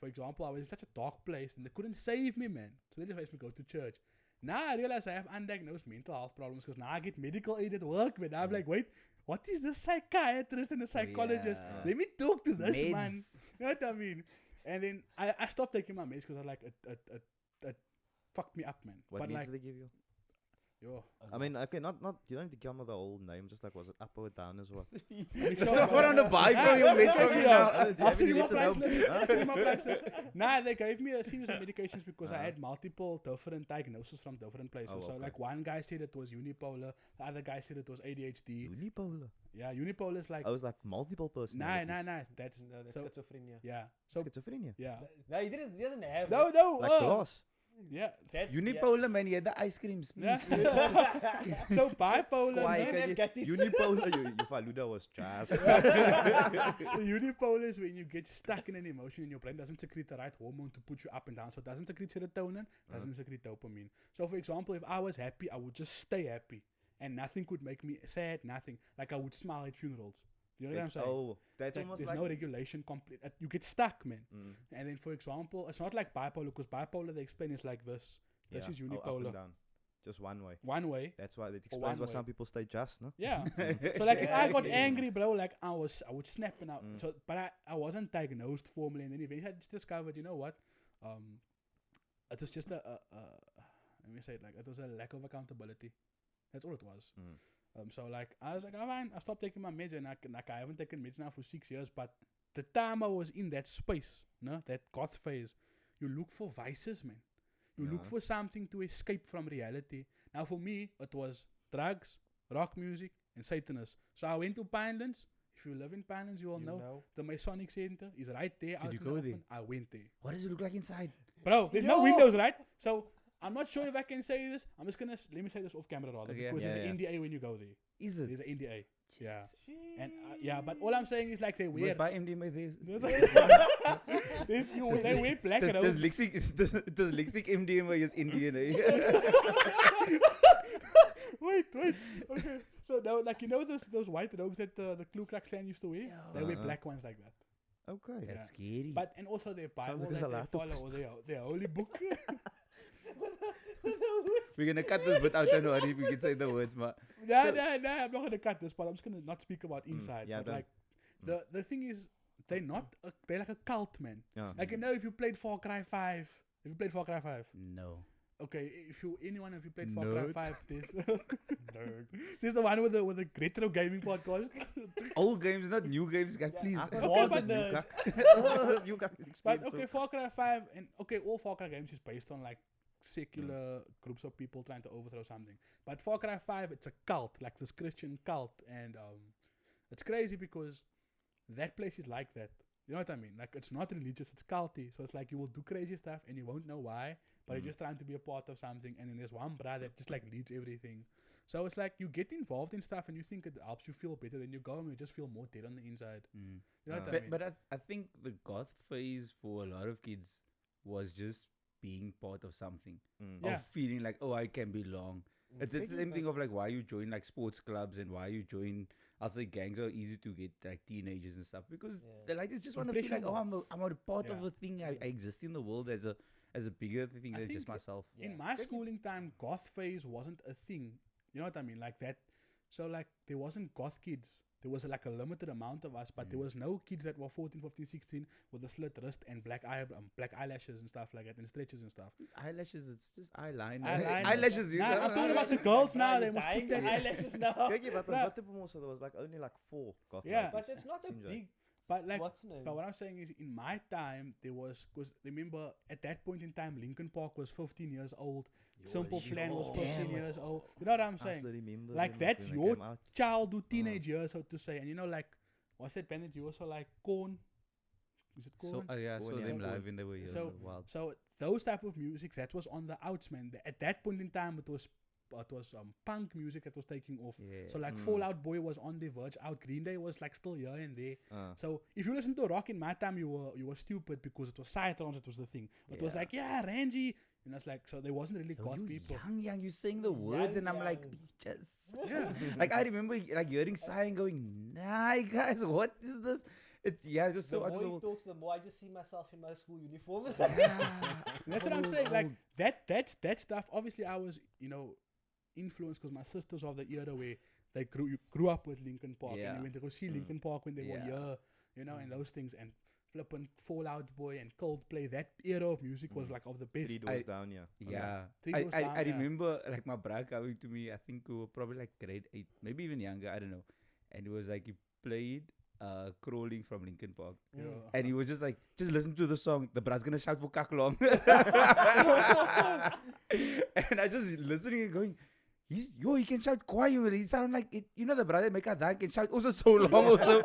for example, I was in such a dark place and they couldn't save me, man. So they just made me go to church. Now I realize I have undiagnosed mental health problems because now I get medical aid at work, man. I'm like, wait, what is the psychiatrist and the psychologist? yeah. Let me talk to this man. Meds. You know what I mean? And then I stopped taking my meds because I like it fucked me up, man. What but meds like, did they give you? yo, I mean, okay, not you don't need to come with the whole name. Just like, was it up or down as well? So what on the buy from your meds from you now? I'll send you my Have you price lifted list. up? I'll send you my price list. Nah, they gave me a series of medications because I had multiple different diagnoses from different places. Oh, So okay. like one guy said it was unipolar, the other guy said it was ADHD. Unipolar. Yeah, unipolar is like I was like multiple personalities. nah. That's No, that's so schizophrenia. yeah. So Schizophrenia. yeah. No, he doesn't have No, it. no. Like glass. Yeah. That, Unipolar, man, you had the ice creams, please. Yeah. So bipolar. Why man, can you, get this. unipolar? Your Faluda was jazz. the unipolar is when you get stuck in an emotion and your brain doesn't secrete the right hormone to put you up and down. So it doesn't secrete serotonin, doesn't secrete dopamine. So for example, if I was happy, I would just stay happy. And nothing could make me sad, nothing. Like I would smile at funerals. You know what I'm saying? Oh, that's Like, almost there's like no regulation complete. You get stuck, man. Mm. And then for example, it's not like bipolar because bipolar they explain is like this. This yeah. is Oh, up unipolar. and down. Just one way. One way. That's why it Or explains why one some way. people stay just, no? Yeah. So like if I got Exactly. angry, bro, like I would snap and out. Mm. So but I wasn't diagnosed formally, and then eventually I just discovered, you know what? It was just let me say it like it was a lack of accountability. That's all it was. Mm. So like I was like, oh man, I stopped taking my meds and I haven't taken meds now for 6 years. But the time I was in that space, no, that goth phase, you look for vices, man. You look Yeah. for something to escape from reality. Now for me, it was drugs, rock music, and Satanists. So I went to Pinelands. If you live in Pinelands, you will know the Masonic Center is right there. out you in the go there? open. I went there. What does it look like inside? Bro, there's no Yo! windows, right? So I'm not sure if I can say this. I'm just gonna let me say this off camera rather, Okay. because Yeah, there's yeah. an NDA when you go there. Is it? There's an NDA. Yeah. And yeah, but all I'm saying is like they wear. By MDMA, there's They wear black does robes. does Lexic MDMA is Indian? Eh? Wait. Okay. So now, like you know those white robes that the Ku Klux Klan used to wear? They wear black ones like that. Okay. Yeah. That's scary. But and also their Bible like that it's a they laptop. follow or their holy book. We're gonna cut this bit out. Don't worry if we can say the words, ma. Nah, So- I'm not gonna cut this part. I'm just gonna not speak about inside. yeah, but don't. like the thing is, they're not. They're like a cult, man. Yeah. Like you know, if you played Far Cry 5, if you played Far Cry 5, No. okay. If you anyone if you played Far Nerd. Cry 5, this nerd. This is the one with the retro gaming podcast. Old games, not new games, guys. Please. I was but a nerd. you got But experience. okay, Far Cry 5 and okay, all Far Cry games is based on like secular groups of people trying to overthrow something. But Far Cry 5, it's a cult, like this Christian cult, and it's crazy because that place is like that. You know what I mean? Like it's not religious, it's culty. So it's like you will do crazy stuff and you won't know why, but you're just trying to be a part of something. And then there's one brother that just like leads everything. So it's like you get involved in stuff and you think it helps you feel better. Then you go and you just feel more dead on the inside. Mm. You know what I But mean? but I think the goth phase for a lot of kids was just being part of something, Yeah. of feeling like, oh, I can belong. It's the same thing of like why you join like sports clubs and why you join. I'll say gangs are easy to get like teenagers and stuff because they like just want to feel like, oh, I'm a part of Yeah. a thing. I exist in the world as a bigger thing I than think just myself. in my schooling time, goth phase wasn't a thing. You know what I mean? Like that. So like there wasn't goth kids. There was like a limited amount of us, but there was no kids that were 14, 15, 16 with a slit wrist and black eyelashes and stuff like that and stretches and stuff. Eyelashes, it's just eyeliner. Eyeliner. Eyelashes, you Nah, know. I'm talking about the girls now. They must dying put that. eyelashes now. Kijk je, wat Bruh. wat hebben we also, there was like only like 4 goth Yeah. ladies. But it's not a Seems like. big. But like, What's the name? but what I'm saying is, in my time, there was because remember at that point in time, Linkin Park was 15 years old. Simple Plan was 15 years old. You know what I'm I saying? still remember Like them that's when they your came out. childhood, teenage years, so to say. And you know, like, what's that band that you also like? Korn. Is it Korn? So yeah, I saw Korn, yeah. them Korn. live and they were So- wild. So those type of music that was on the outs, man. At that point in time, it was punk music that was taking off. Yeah. So like Fall Out Boy was on the verge out. Green Day was like still here and there. Uh, So if you listen to rock in my time, you were stupid because it was Psytrance. It was the thing. It was like Rangy, and it's like so there wasn't really goth you people. young, you saying the words, and I'm like, young. just Yeah. like I remember like hearing Sai and going, nah, guys, what is this? It's it was so the out of more the he world. talks, the more I just see myself in my school uniform. And that's what I'm saying. Like that stuff. Obviously, I was influenced because my sisters of the era where they grew up with Linkin Park, and Yeah. you went to go see Linkin Park when they were Yeah. here, and those things, and flippin' Fall Out Boy and Coldplay. That era of music was like of the best. 3 doors down, yeah. Yeah. Three I, doors I, down, I yeah. remember like my brother coming to me, I think we were probably like grade 8, maybe even younger, I don't know. And it was like he played Crawling from Linkin Park. Yeah. And he was just like, just listen to the song. The bra's gonna shout for Kaklong. And I just listening and going, he can shout choir. He sound like it. You know the brother make a dance can shout also so long also.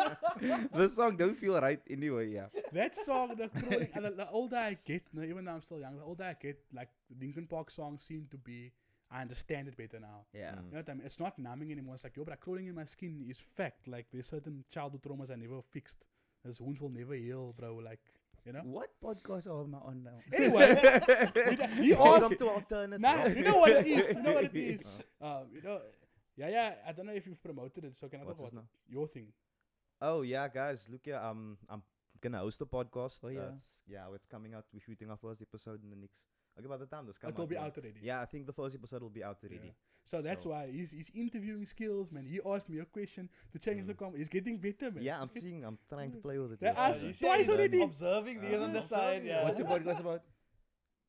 The song don't feel right anyway, yeah. That song, the older I get, even though I'm still young, the older I get, like Linkin Park songs seem to be, I understand it better now. Yeah. You know what I mean? It's not numbing anymore. It's like, but crawling in my skin is fact. Like, there's certain childhood traumas I never fixed. Those wounds will never heal, bro. Like, you know? What podcast am I on now? Anyway, he Welcome asked. to alternative. Nah, you know what it is. You know what it is. Yeah. I don't know if you've promoted it, so can I What's talk this about now? your thing? Oh yeah, guys, look here. I'm gonna host a podcast. Oh, yeah. It's coming out. We're shooting our first episode in the next. Okay, by the time this comes It'll be out already. Yeah, I think the first episode will be out already. Yeah. So that's So- why his interviewing skills, man. He asked me a question to change the comment. He's getting better, man. Yeah, I'm trying to play with it. There yeah. are So- s- twice already. Observing the other side, yeah. What's the podcast about?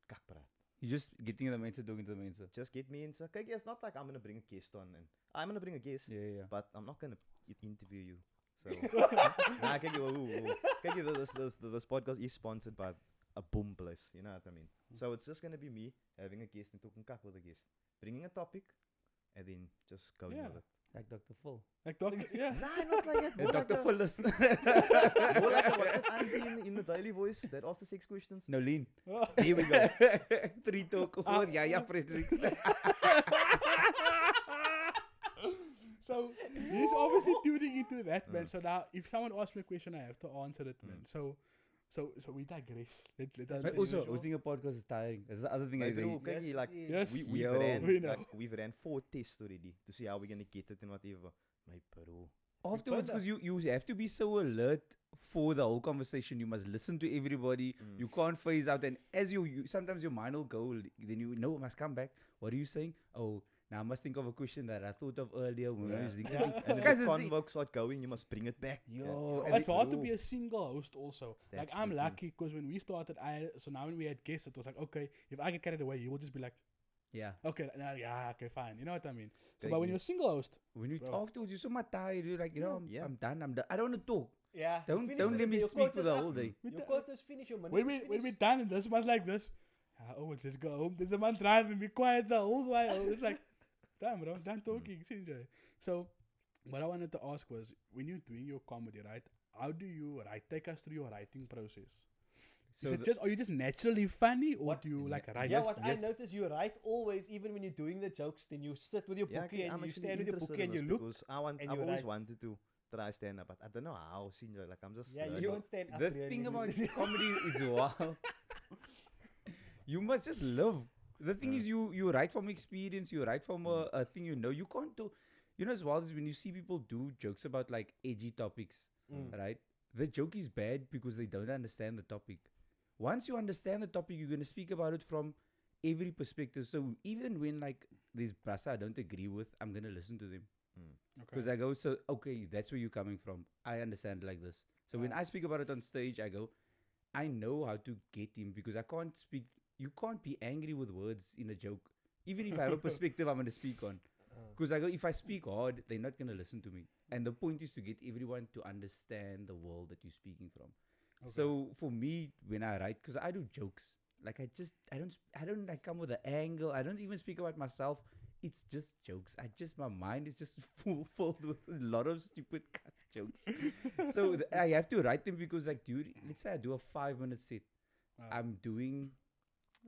Kakpraat. You're just getting the mindset, talking to the mindset. Just get me in. So, okay, it's not like I'm gonna bring a guest on, and I'm gonna bring a guest, Yeah. but I'm not gonna interview you. So, nah, kijk, this podcast is sponsored by a boom place. You know what I mean? So it's just gonna be me having a guest and talking kak with a guest, bringing a topic, and then just going Yeah. with it. Like Dr. Phil. Like doctor, yeah. Nah, not like that. More like Dr. the, Phyllis. more like the, what's that auntie in the Daily Voice that asks the 6 questions. No, lean. Here we go. 3 talk over Yaya Frederick's. So he's obviously tuning into that, man. So now, if someone asks me a question, I have to answer it, man. So we digress. Let us. But also, hosting a podcast is tiring. That's the other thing I Like, bro, think. kijk, Yes, like, it is. Yes. we've Yo. ran, We know. like, we've ran 4 tests already to see how we're gonna get it and whatever. My bro. Afterwards, because you have to be so alert for the whole conversation. You must listen to everybody. You can't phase out. And as you sometimes your mind will go, then you know, must come back. What are you saying? Oh, now I must think of a question that I thought of earlier when I was thinking. And Guys, if it's the the- convo start going, you must bring it back. Yo, Oh, and it's it- hard to be a single host also. Like That's I'm the thing. lucky because when we started, so now when we had guests, it was like, okay, if I get carried away, you will just be like, yeah. okay, okay, fine. You know what I mean? So, Okay, but when yeah. you're a single host, When you Bro. afterwards, you're so much tired. You're like, I'm Yeah. done. I'm done. I don't want to talk. Yeah. Don't Finish don't the let me day, your speak for quota's the up. whole day. we Your ta- quota's finished, your money when is we're finished. done, and this was like this. Let's go home. Did the man drive and be quiet the whole way? It's like, damn, bro, done talking. CJ. So, what I wanted to ask was, when you're doing your comedy, right? How do you write? Take us through your writing process. So Is it just, are you just naturally funny, or What- do you like write? Yeah, Yes, what yes. I noticed, you write always, even when you're doing the jokes, then you sit with your Yeah, bookie okay, and I'm you actually stand with your interested bookie in and you this look. because and I've you always write. wanted to try stand up, but I don't know how. Sinjo, like I'm just Yeah, you learning. don't stand up. The really thing when about you- comedy is wild. You must just live. The thing is, you write from experience. You write from a thing you know. You can't do. You know, as wild as when you see people do jokes about like edgy topics, right? The joke is bad because they don't understand the topic. Once you understand the topic, you're gonna speak about it from every perspective. So even when like there's brasa I don't agree with, I'm gonna listen to them. Because I go, so okay, that's where you're coming from. I understand like this. So when I speak about it on stage, I go, I know how to get him because I can't speak. You can't be angry with words in a joke. Even if I have a perspective I'm going to speak on. Because I go, if I speak hard, they're not going to listen to me. And the point is to get everyone to understand the world that you're speaking from. So for me, when I write, because I do jokes, like I don't like come with an angle. I don't even speak about myself. It's just jokes. My mind is just filled with a lot of stupid cut jokes. So I have to write them because like, dude, let's say I do a 5-minute set. I'm doing,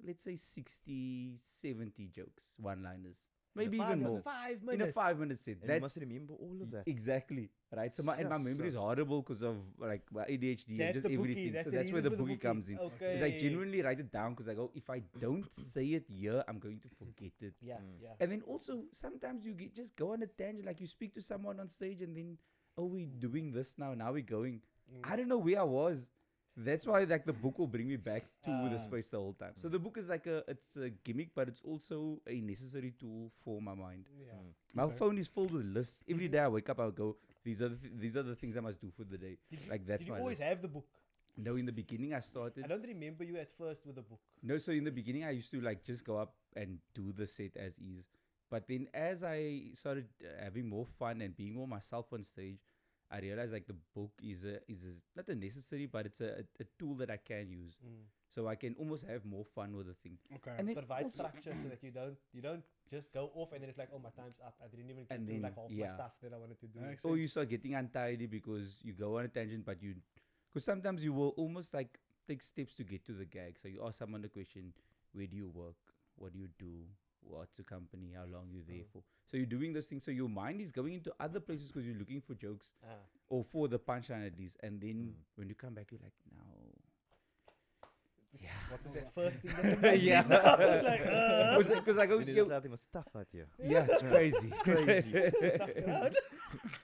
let's say 60, 70 jokes, one-liners. Maybe even more. 5 In a minutes. 5-minute set. And you That's must remember all of that. exactly right. So my memory is horrible because of like my ADHD and That's just the bookie, everything. that's So the that's where reason the for the boogie bookie. comes in. Okay. Is I genuinely write it down because I go, if I don't say it here, I'm going to forget it. Yeah, yeah. And then also sometimes you just go on a tangent, like you speak to someone on stage and then, oh, we're doing this now. Now we're going. I don't know where I was. That's why like the book will bring me back to the Ah. space the whole time. So the book is like it's a gimmick, but it's also a necessary tool for my mind. Yeah. My Okay. phone is filled with lists. Every day I wake up, I'll go, these are the things I must do for the day. Like that's Did you my always list. have the book? No, in the beginning I started. I don't remember you at first with the book. No, so in the beginning I used to like just go up and do the set as is. But then as I started having more fun and being more myself on stage, I realized like the book is not a necessary, but it's a tool that I can use. So I can almost have more fun with the thing. Okay. And then Provide also- structure so that you don't just go off and then it's like, oh, my time's up. I didn't even get And through then, like half my yeah. stuff that I wanted to do. That makes Or sense. you start getting untidy because you go on a tangent, but because sometimes you will almost like take steps to get to the gag. So you ask someone the question, where do you work? What do you do? What's your company? How long you there for? So you're doing those things. So your mind is going into other places because you're looking for jokes or for the punchline at least. And then when you come back, you're like, no. Yeah. What was that first thing that the Yeah. man said? I was like, Because I go, Then you yo, just it was tough out here. yeah, it's crazy. Crazy. tough crowd.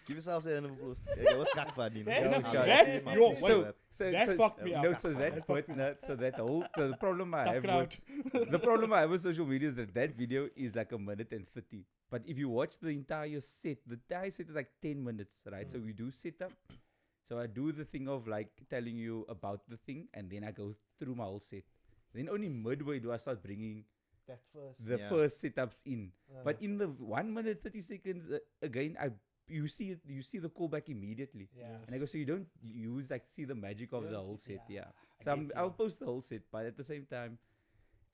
Give yourself a round of applause. Yeah, that was kak funny. Hey, no, I'm shut happy, up. man. Yo, You wait. said that. That fucked me up. No, so That that fucked put me that, so that whole the problem I Tough have crowd. the problem I have with social media is that video is like 1:30. But if you watch the entire set is like 10 minutes, right? So we do setup. So I do the thing of like telling you about the thing, and then I go through my whole set. Then only midway do I start bringing That first. the Yeah. first setups in. Uh, But in the 1:30 again, you see the callback immediately. yeah. And I go, so you don't use like see the magic of You the don't- whole set, yeah, yeah. I So get I'll you. post the whole set, but at the same time,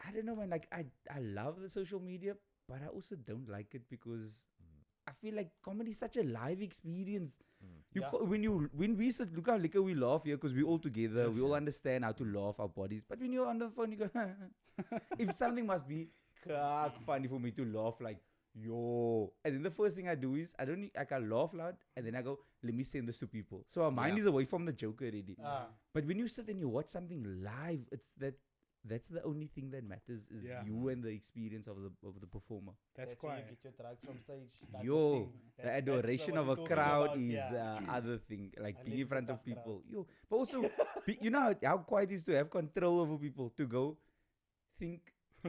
I don't know, man. Like I love the social media, but I also don't like it because I feel like comedy is such a live experience. You Yeah. when we sit, look how liquor we laugh here because we're all together. Yes, we all yeah. understand how to laugh our bodies. But when you're on the phone, you go, if something must be funny for me to laugh, like yo. And then the first thing I do is I can laugh loud, and then I go, let me send this to people. So our mind Yeah. is away from the joke already. Ah. But when you sit and you watch something live, that's the only thing that matters is Yeah. you and the experience of the performer. That's where you quite. get your drugs from stage. type of Yo, thing. the That's adoration what of we're a talking crowd about, is yeah. other thing. Like Unless being in it's a front of tough crowd. people. Yo, but also, you know how quiet it is to have control over people. To go think,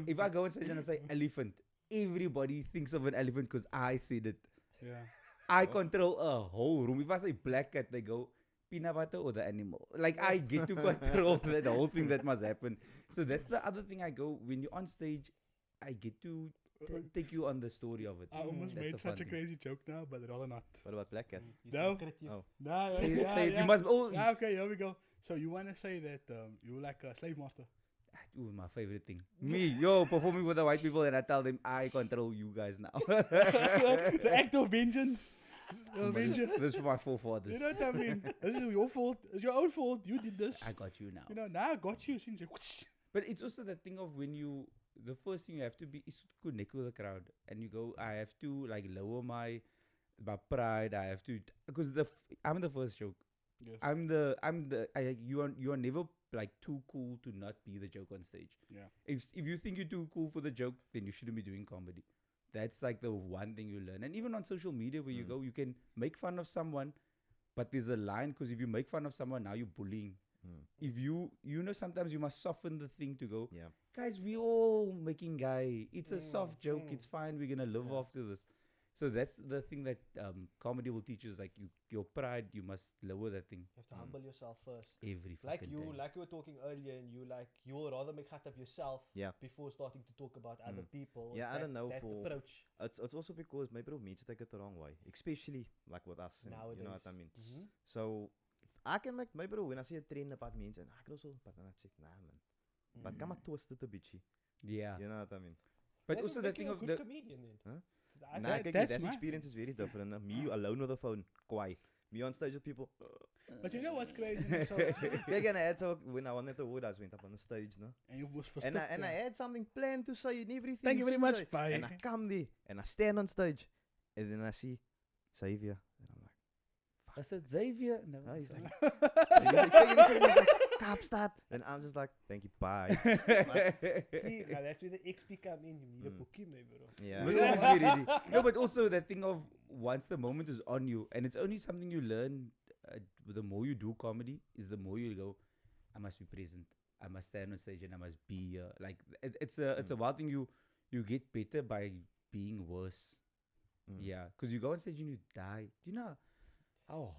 if I go on stage and I say elephant, everybody thinks of an elephant because I said it. Yeah. I control a whole room. If I say black cat, they go peanut butter or the animal. Like I get to control that whole thing that must happen. So that's the other thing I go when you're on stage. I get to take you on the story of it. I almost That's the made fun such a thing. crazy joke now, but rather not. What about Black Cat? He's No. secret, you- Oh. Nah, Say it, yeah, say it. yeah. You must. Oh, Yeah, okay, here we go. So you want to say that you like a slave master? ooh, my favorite thing. Me, yo, performing with the white people, and I tell them I control you guys now. It's an act of vengeance. Vengeance. This is for my forefathers. You know what I mean? This is your fault. It's your own fault. You did this. I got you now. You know, now I got you. Since whoosh. But it's also that thing of when the first thing you have to be is to connect with the crowd, and you go, I have to like lower my pride. I have to because I'm the first joke. Yes. You are never like too cool to not be the joke on stage. Yeah. If you think you're too cool for the joke, then you shouldn't be doing comedy. That's like the one thing you learn. And even on social media where you go, you can make fun of someone, but there's a line because if you make fun of someone, now you're bullying. If you know, sometimes you must soften the thing to go, Yeah. guys, we all making guy. It's a soft joke. It's fine. We're going to live after this. So that's the thing that comedy will teach you is like your pride, you must lower that thing You have to humble yourself first. every Like fucking you, day. like we were talking earlier, and you will rather make fun of yourself Yeah. before starting to talk about other people. Yeah, It's I don't know that for- approach. It's also because maybe the means take it the wrong way, especially like with us. And you know Nowadays. what I mean? Mhm. So I can make my bro when I see a trend about means and I can also but then I check nah man. But come and twist it a bitchy. Yeah. You know what I mean? But That also would the make you thing a of good the comedian then. Huh? I Nah, think kijk, that's that my- experience is very different. Me alone with the phone, quiet. Me on stage with people. But you know what's crazy? So, Kijk, and I had so when I wanted to word, I went up on the stage, no? and you was And I had something planned to say and everything. Thank you very sing much. say. Bye. And I come there and I stand on stage, and then I see Xavier, and I'm like, I said Xavier. No, oh, he's it's like, like- he's like, Kaapstad. And I'm just like, thank you, bye. See, now that's where the XP come in. You need a bookie, maybe, bro. Yeah. But always be ready. No, but also that thing of once the moment is on you, and it's only something you learn the more you do comedy, is the more you go, I must be present. I must stand on stage and I must be like it's a wild thing. You get better by being worse. Yeah, because you go on stage and you die. Do you know how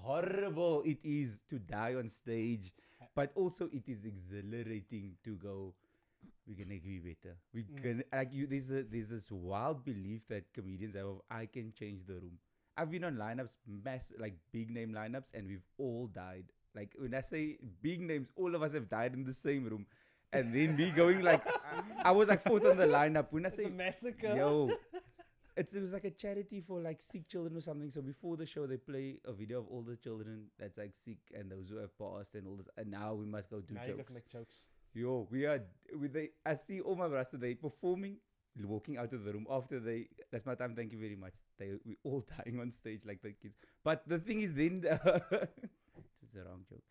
horrible it is to die on stage? But also it is exhilarating to go, we're gonna be better. We can like you. There's this wild belief that comedians have of I can change the room. I've been on lineups, like big name lineups, and we've all died. Like when I say big names, all of us have died in the same room, and then me going like, I was like fourth on the lineup. When I It's say a massacre. yo, it was like a charity for like sick children or something. So before the show, they play a video of all the children that's like sick and those who have passed and all this. And now we must go do Now you jokes. guys make jokes. Yo, we are with they. I see all my brothers today performing, walking out of the room after they. That's my time. Thank you very much. We all dying on stage like the kids. But the thing is, then it's the wrong joke.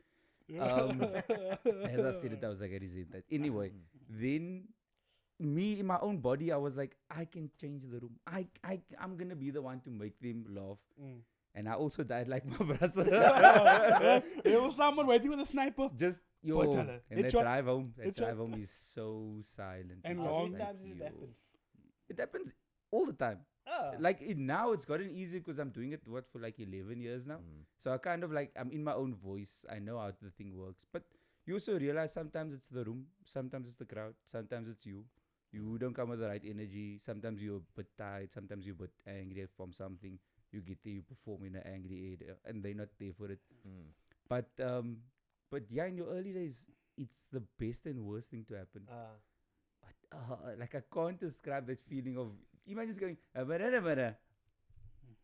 As I said it, I was like, I resent that. Anyway, then me in my own body, I was like, I can change the room. I'm gonna be the one to make them laugh. And I also died like my brother. There was someone waiting with a sniper. Just yo, Totally. and that Headshot. drive home. That Headshot. drive home is so silent. And It's How long. many like, times has it yo. happened? It happens all the time. Ah. Like now it's gotten easy because I'm doing it for like 11 years now. So I kind of like I'm in my own voice. I know how the thing works. But you also realize sometimes it's the room, sometimes it's the crowd, sometimes it's you. You don't come with the right energy. Sometimes you're a bit tired. Sometimes you're a bit angry from something. You get there, you perform in an angry area, and they're not there for it. But yeah, in your early days, it's the best and worst thing to happen. Like I can't describe that feeling of imagine just going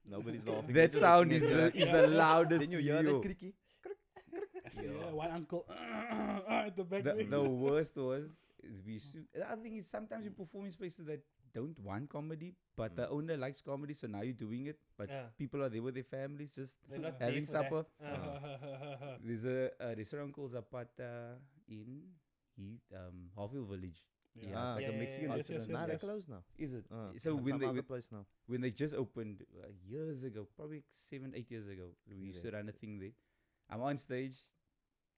Nobody's laughing. that sound is the loudest. Then you hear yo. that creaky. Yeah, one uncle at the back. The worst was the other thing is sometimes you perform in spaces that don't want comedy, but the owner likes comedy, so now you're doing it. But people are there with their families, just They're not there having for that. supper. There's a restaurant called Zapata in Harville Village. Yeah. Yeah, it's like a Yeah, Mexican yeah, yes, restaurant. yes, Nah, they're yes. closed now. Is it? So At when some they other place now. when they just opened years ago, probably 7-8 years ago, we used to run a thing there. I'm on stage,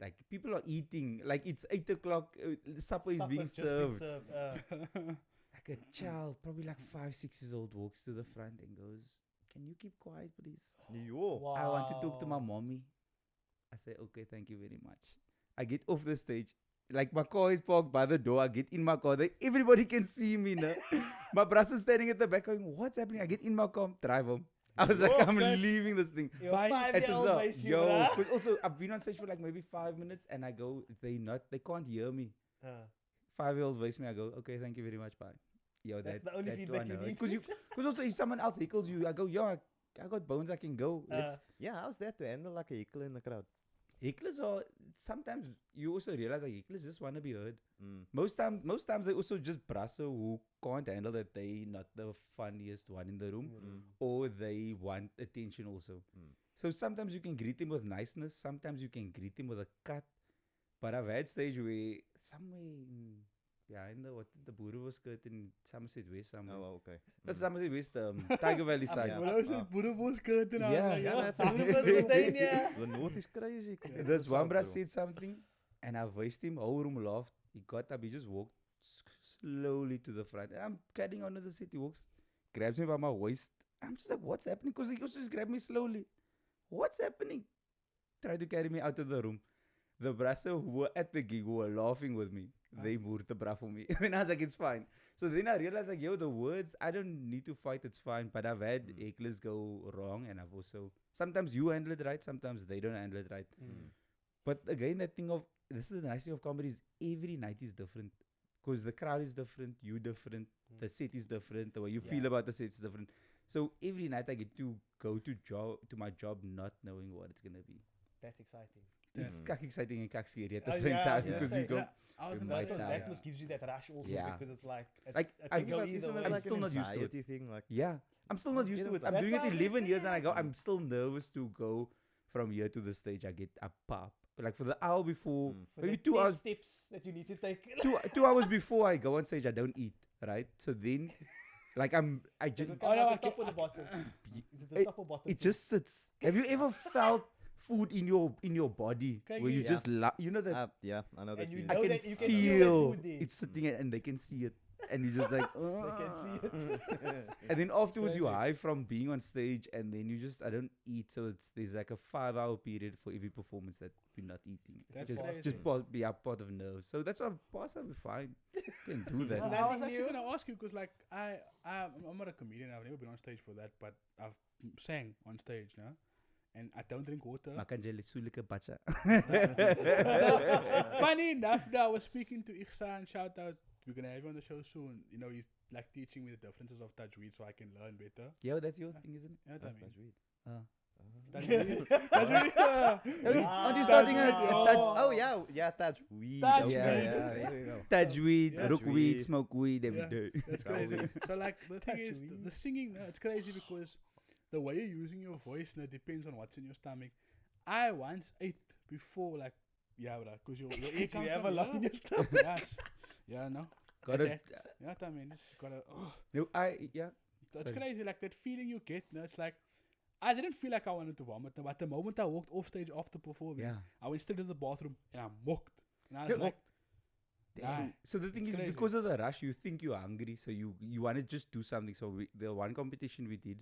like people are eating, like it's 8 o'clock, supper is being Supper's just been served. Like a child, probably like 5-6 years old, walks to the front and goes, "Can you keep quiet, please? Yo. Wow. I want to talk to my mommy." I say, "Okay, thank you very much." I get off the stage. Like my car is parked by the door. I get in my car. Everybody can see me now. My brother's standing at the back going, "What's happening?" I get in my car, drive home. I was like, Oh, I'm shit. leaving this thing. Your Bye. It was 5-year-old makes you, yo, bruh. but also I've been on stage for like maybe 5 minutes and I go, they can't hear me. 5-year-old voice me, I go, "Okay, thank you very much, bye." Yo, That's the only feedback you need. Because also if someone else heckles you, I go, "Yo, I got bones, I can go." Let's Yeah, how's that to handle like a heckler in the crowd? hecklers are sometimes you also realize like hecklers just want to be heard. Mm. Most times they also just brasso who can't handle that they not the funniest one in the room, or they want attention also. So sometimes you can greet them with niceness, sometimes you can greet them with a cut. But I've had stage where somewhere in the Boerewoskurt in Somerset West somewhere. Oh, okay. That's Somerset West, Tiger Valley side. Yeah. When I was in Boerewo's curtain, I was Yeah. like, Yeah, "Oh." that's Boerewoskurt. The north is crazy. This one bruh said something, and I voiced him. Whole room laughed. He got up. He just walked slowly to the front. And I'm carrying on to the seat. He walks, grabs me by my waist. I'm just like, "What's happening?" Because he also just grabbed me slowly. What's happening? Tried to carry me out of the room. The brasser who were at the gig who were laughing with me, they moved the bra for me. And I was like, "It's fine." So then I realized like, yo, the words, I don't need to fight, it's fine. But I've had hecklers go wrong, and I've also, sometimes you handle it right, sometimes they don't handle it right. But again, that thing of, this is the nice thing of comedy is every night is different. Because the crowd is different, you different, the set is different, the way you feel about the set is different. So every night I get to go to my job not knowing what it's going to be. That's exciting. It's kak exciting and kak scary at the Oh, same yeah, I time. was gonna Because say, you go, Yeah, I was you gonna might say Because die. that that. must gives you that rush also Yeah. because it's like Like, it I can feel go like either Isn't way. it I'm like still an not used to it. anxiety thing? Like, yeah, I'm still not used to it. I'm That's doing it how it 11 is, years and I go, yeah. I'm still nervous to go from here to the stage. I get a pop. Like for the hour before, For maybe the 2 10 hours, steps that you need to take. 2 hours before I go on stage, I don't eat, right? So then, like I Does just, it come Oh, no, out I the top can- or the bottom? Is it the it- top or bottom? it just sits. Have you ever felt food in your body Okay, where you yeah. just you know that Yeah, I know that And you feeling. I know can that you can feel feel that food there. it's sitting and they can see it, and you just like They can see it. and then afterwards you crazy. high from being on stage, and then you just I don't eat, so there's like a 5-hour period for every performance that we're not eating. That's just crazy. part of nerves. So that's why pasta will be fine. Can do that. No, I Nothing was actually new? gonna ask you because like I'm not a comedian. I've never been on stage for that, but I've sang on stage now, and I don't drink water. Makan jelly sulike bacha. Funny enough, though, I was speaking to Ihsan. Shout out. We're gonna have you on the show soon. You know, he's like teaching me the differences of tajweed so I can learn better. Yeah, that's your thing, isn't it? You know what I mean? Tajweed. Tajweed. Tajweed. Aren't you starting a Oh yeah, tajweed. Tajweed. Okay, Yeah. there we go. tajweed, Yeah. rook weed, Tajweed. smoke weed every Yeah. day. That's crazy. So like the thing is, Tajweed. the singing, it's crazy because the way you're using your voice, depends on what's in your stomach. I once ate before, like, yeah, because your ear You comes have from a lot in your stomach. Yes. Yeah, no. Got Like it. that. You know what I mean? Just gotta. No, yeah. That's Sorry. crazy. Like that feeling you get. It's like I didn't feel like I wanted to vomit, but the moment I walked off stage after performing, Yeah. I went straight to the bathroom and I mocked. And I was like, Damn. So the thing It's is, crazy. because of the rush, you think you're hungry, so you want to just do something. So the one competition we did,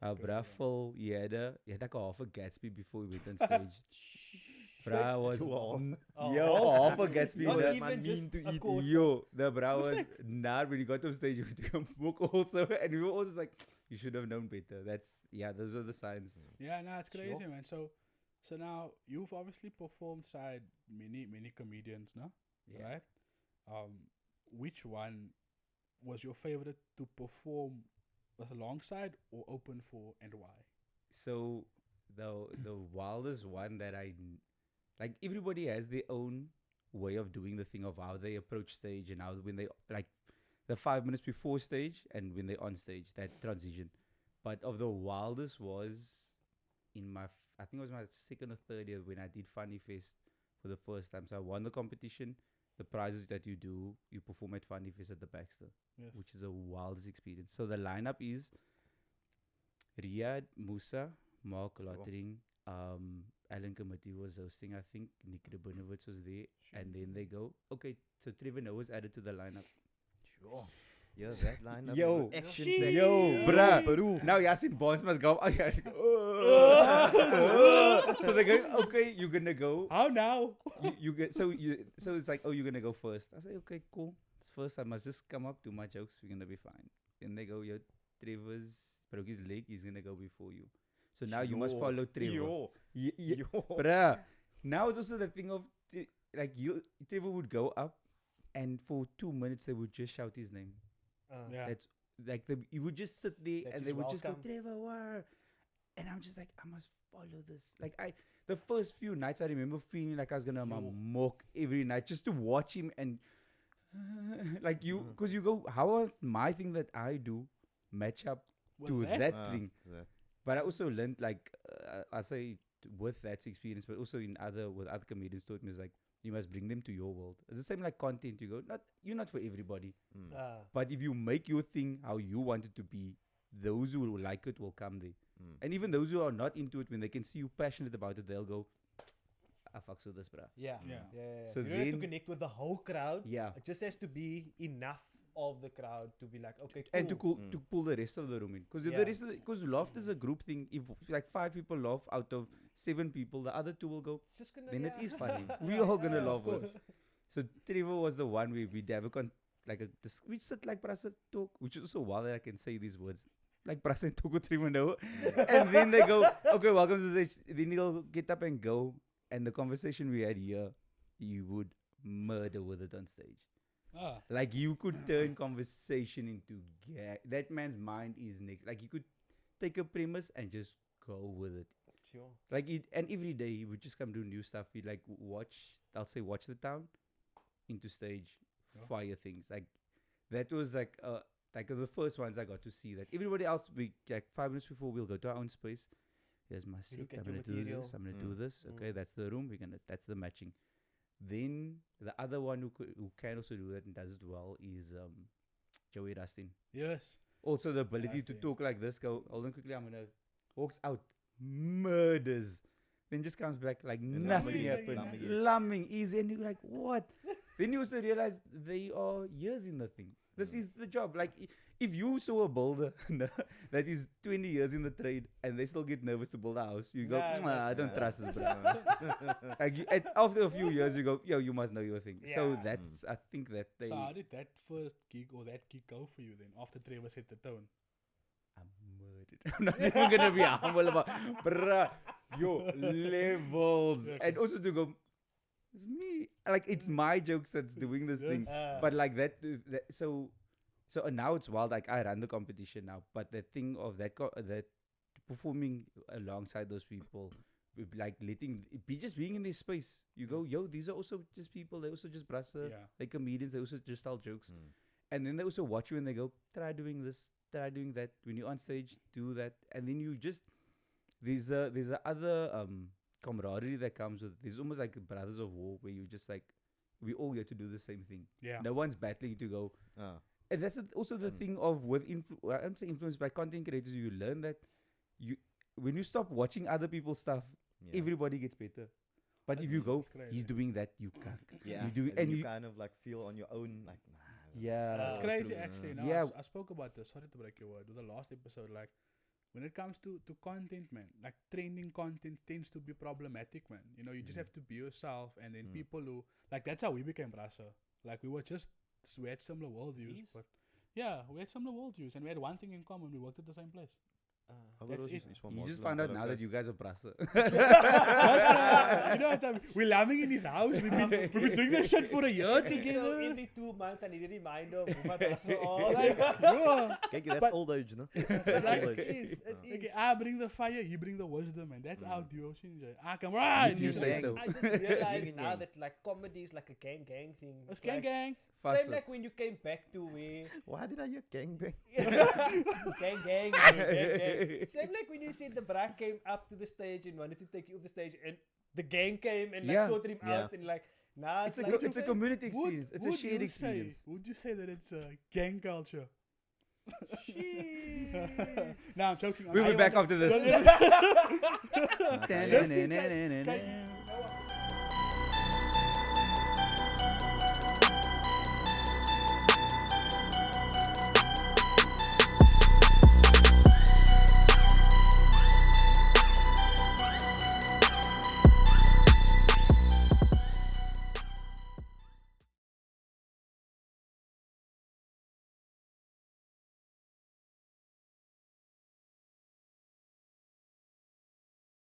Braffel, he had like a half a Gatsby before we went on stage. Bra was Wow. yo half a Gatsby. Not the- even just to a eat. quarter. Yo, the bra was not when he got off stage. He went to come book also, and we were also just like, you should have known better. Those are the signs. yeah, no, it's crazy, Sure. man. So now you've obviously performed side many comedians, no? Yeah. Right? Which one was your favorite to perform with alongside or open for, and why? So the wildest one that like everybody has their own way of doing the thing of how they approach stage and how when they like the 5 minutes before stage and when they're on stage, that transition. But of the wildest was in my I think it was my second or third year when I did Funny Fest for the first time. So I won the competition. The prizes that you do, you perform at Funny Fest at the Baxter, Yes. which is a wildest experience. So the lineup is Riyad, Musa, Mark Lottering, Alan Committee was hosting, I think. Nick Rabinovitz was there. And then they go, okay, so Trevor Noah was added to the lineup. Sure. Yeah, that lineup. Yo. action Shit. Yo, bruh. Peru. Now Yaaseen Bonds must go. Oh, yeah, so they're going, okay, you're going to go. How now? You get so it's like, oh, you're gonna go first. I say, okay, cool. It's first. I must just come up, do my jokes. We're gonna be fine. Then they go, yo, Trevor's broke his leg. He's gonna go before you. So now you must Yo. follow Trevor. Yo. Yo. Bruh. Now it's also the thing of like Trevor would go up, and for 2 minutes they would just shout his name. Yeah. That's like you would just sit there That's and they his would just go, welcome. Trevor, where? And I'm just like, I must follow this. Like the first few nights I remember feeling like I was gonna mock every night just to watch him and like you, because you go, how was my thing that I do match up With to that? that Ah, thing? that. But I also learned like I say with that experience, but also with other comedians taught me is like you must bring them to your world. It's the same like content. You go, you're not for everybody. But if you make your thing how you want it to be, those who will like it will come there. And even those who are not into it, when they can see you passionate about it, they'll go, I fucks with this, bruh. Yeah. Yeah. So you don't have to then- connect with the whole crowd. Yeah. It just has to be enough of the crowd to be like, okay, cool. And to pull the rest of the room in. Because Yeah. the rest of because laughter is a group thing. If like 5 people laugh out of 7 people, the other 2 will go, Just gonna, then it yeah. is funny. We all gonna Yeah, laugh of with course. it. So Trevor was the one where we'd have we sit like Brasa talk, which is also wild that I can say these words. Like Brasa and talk with Trevor now. And then they go, okay, welcome to the stage. Then he'll get up and go. And the conversation we had here, you would murder with it on stage. Ah. Like you could turn conversation into that man's mind is next. Like you could take a premise and just go with it. Sure. Like and every day he would just come do new stuff. He'd like watch the town into stage, Yeah. fire things. Like that was like the first ones I got to see that. Everybody else, we like 5 minutes before we'll go to our own space. Here's my seat. look at I'm your gonna do material. this. I'm gonna do this. Okay, that's the room. That's the matching. Then the other one who can also do that and does it well is Joey Rustin. Yes. Also the ability to Rustin. talk like this. Go, hold on quickly. I'm gonna walks out, murders. then just comes back like Then nothing lumming, happened. lumming. Lumming, easy, and you're like, what? Then you also realize they are years in the thing. This is the job. Like, if you saw a builder that is 20 years in the trade and they still get nervous to build a house, you go, Nah, "Mwah, I that's- don't trust this, bro. Like, and after a few years, you go, yo, you must know your thing. So Yeah. that's, I think that they. So how did that first gig or that gig go for you then? After Trevor set the tone. I'm murdered. I'm not even gonna be humble about, bruh, yo, levels. Yeah, And also to go, it's me. Like, it's my jokes that's doing this Yeah. thing. But like that, so now it's wild. Like, I run the competition now, but the thing of that that performing alongside those people, like just being in this space. You go, yo, these are also just people. They also just brasser. Yeah. They comedians. They also just tell jokes. Mm. And then they also watch you and they go, try doing this, try doing that. When you're on stage, do that. And then you just, there's a other camaraderie that comes with, there's almost like brothers of war where you just like, we all get to do the same thing. Yeah. No one's battling to go. Ah. And that's also the thing of with, I don't say influenced by content creators, you learn that when you stop watching other people's stuff, Yeah. everybody gets better. But if you That's- go, that's crazy. he's doing that, you cuck. Yeah. You do, and and you you, kind of like feel on your own, like, nah. yeah. It's Uh, crazy true. actually. Mm. No, Yeah. I spoke about this. Sorry to break your word. With the last episode, like when it comes to content, man, like trending content tends to be problematic, man. You know, you just have to be yourself, and then people who like that's how we became Brasa. Like we were just we had similar worldviews, Yes. but yeah, we had similar worldviews, and we had one thing in common: we worked at the same place. I thought That's it was it. just one You just Muslim, found out but now okay. that you guys are brasser. You know what I mean? We're laughing in his house. We've been doing this shit for a year So together. every 2 months I need a reminder of who my brassen are. Like, Yeah. Kijk, that's But- old age, no? Like, That's old it age. is. It is. Okay, I bring the fire, he bring the wisdom, and that's our duo. Shinjay. Come right. If you say so. I just realized Gang. now that like comedy is like a gang thing. It's gang gang. Fast Same was- like when you came back to where Why did I hear gangbang? gang. Same like when you said the bra came up to the stage and wanted to take you off the stage and the gang came and like Yeah. sorted him Yeah. out and like nah It's a, like it's a community experience. It's a Would shared you experience. Would you say that it's a gang culture? Shit. No, I'm joking. We'll be back after this. Just- Da-na-na-na-na-na-na.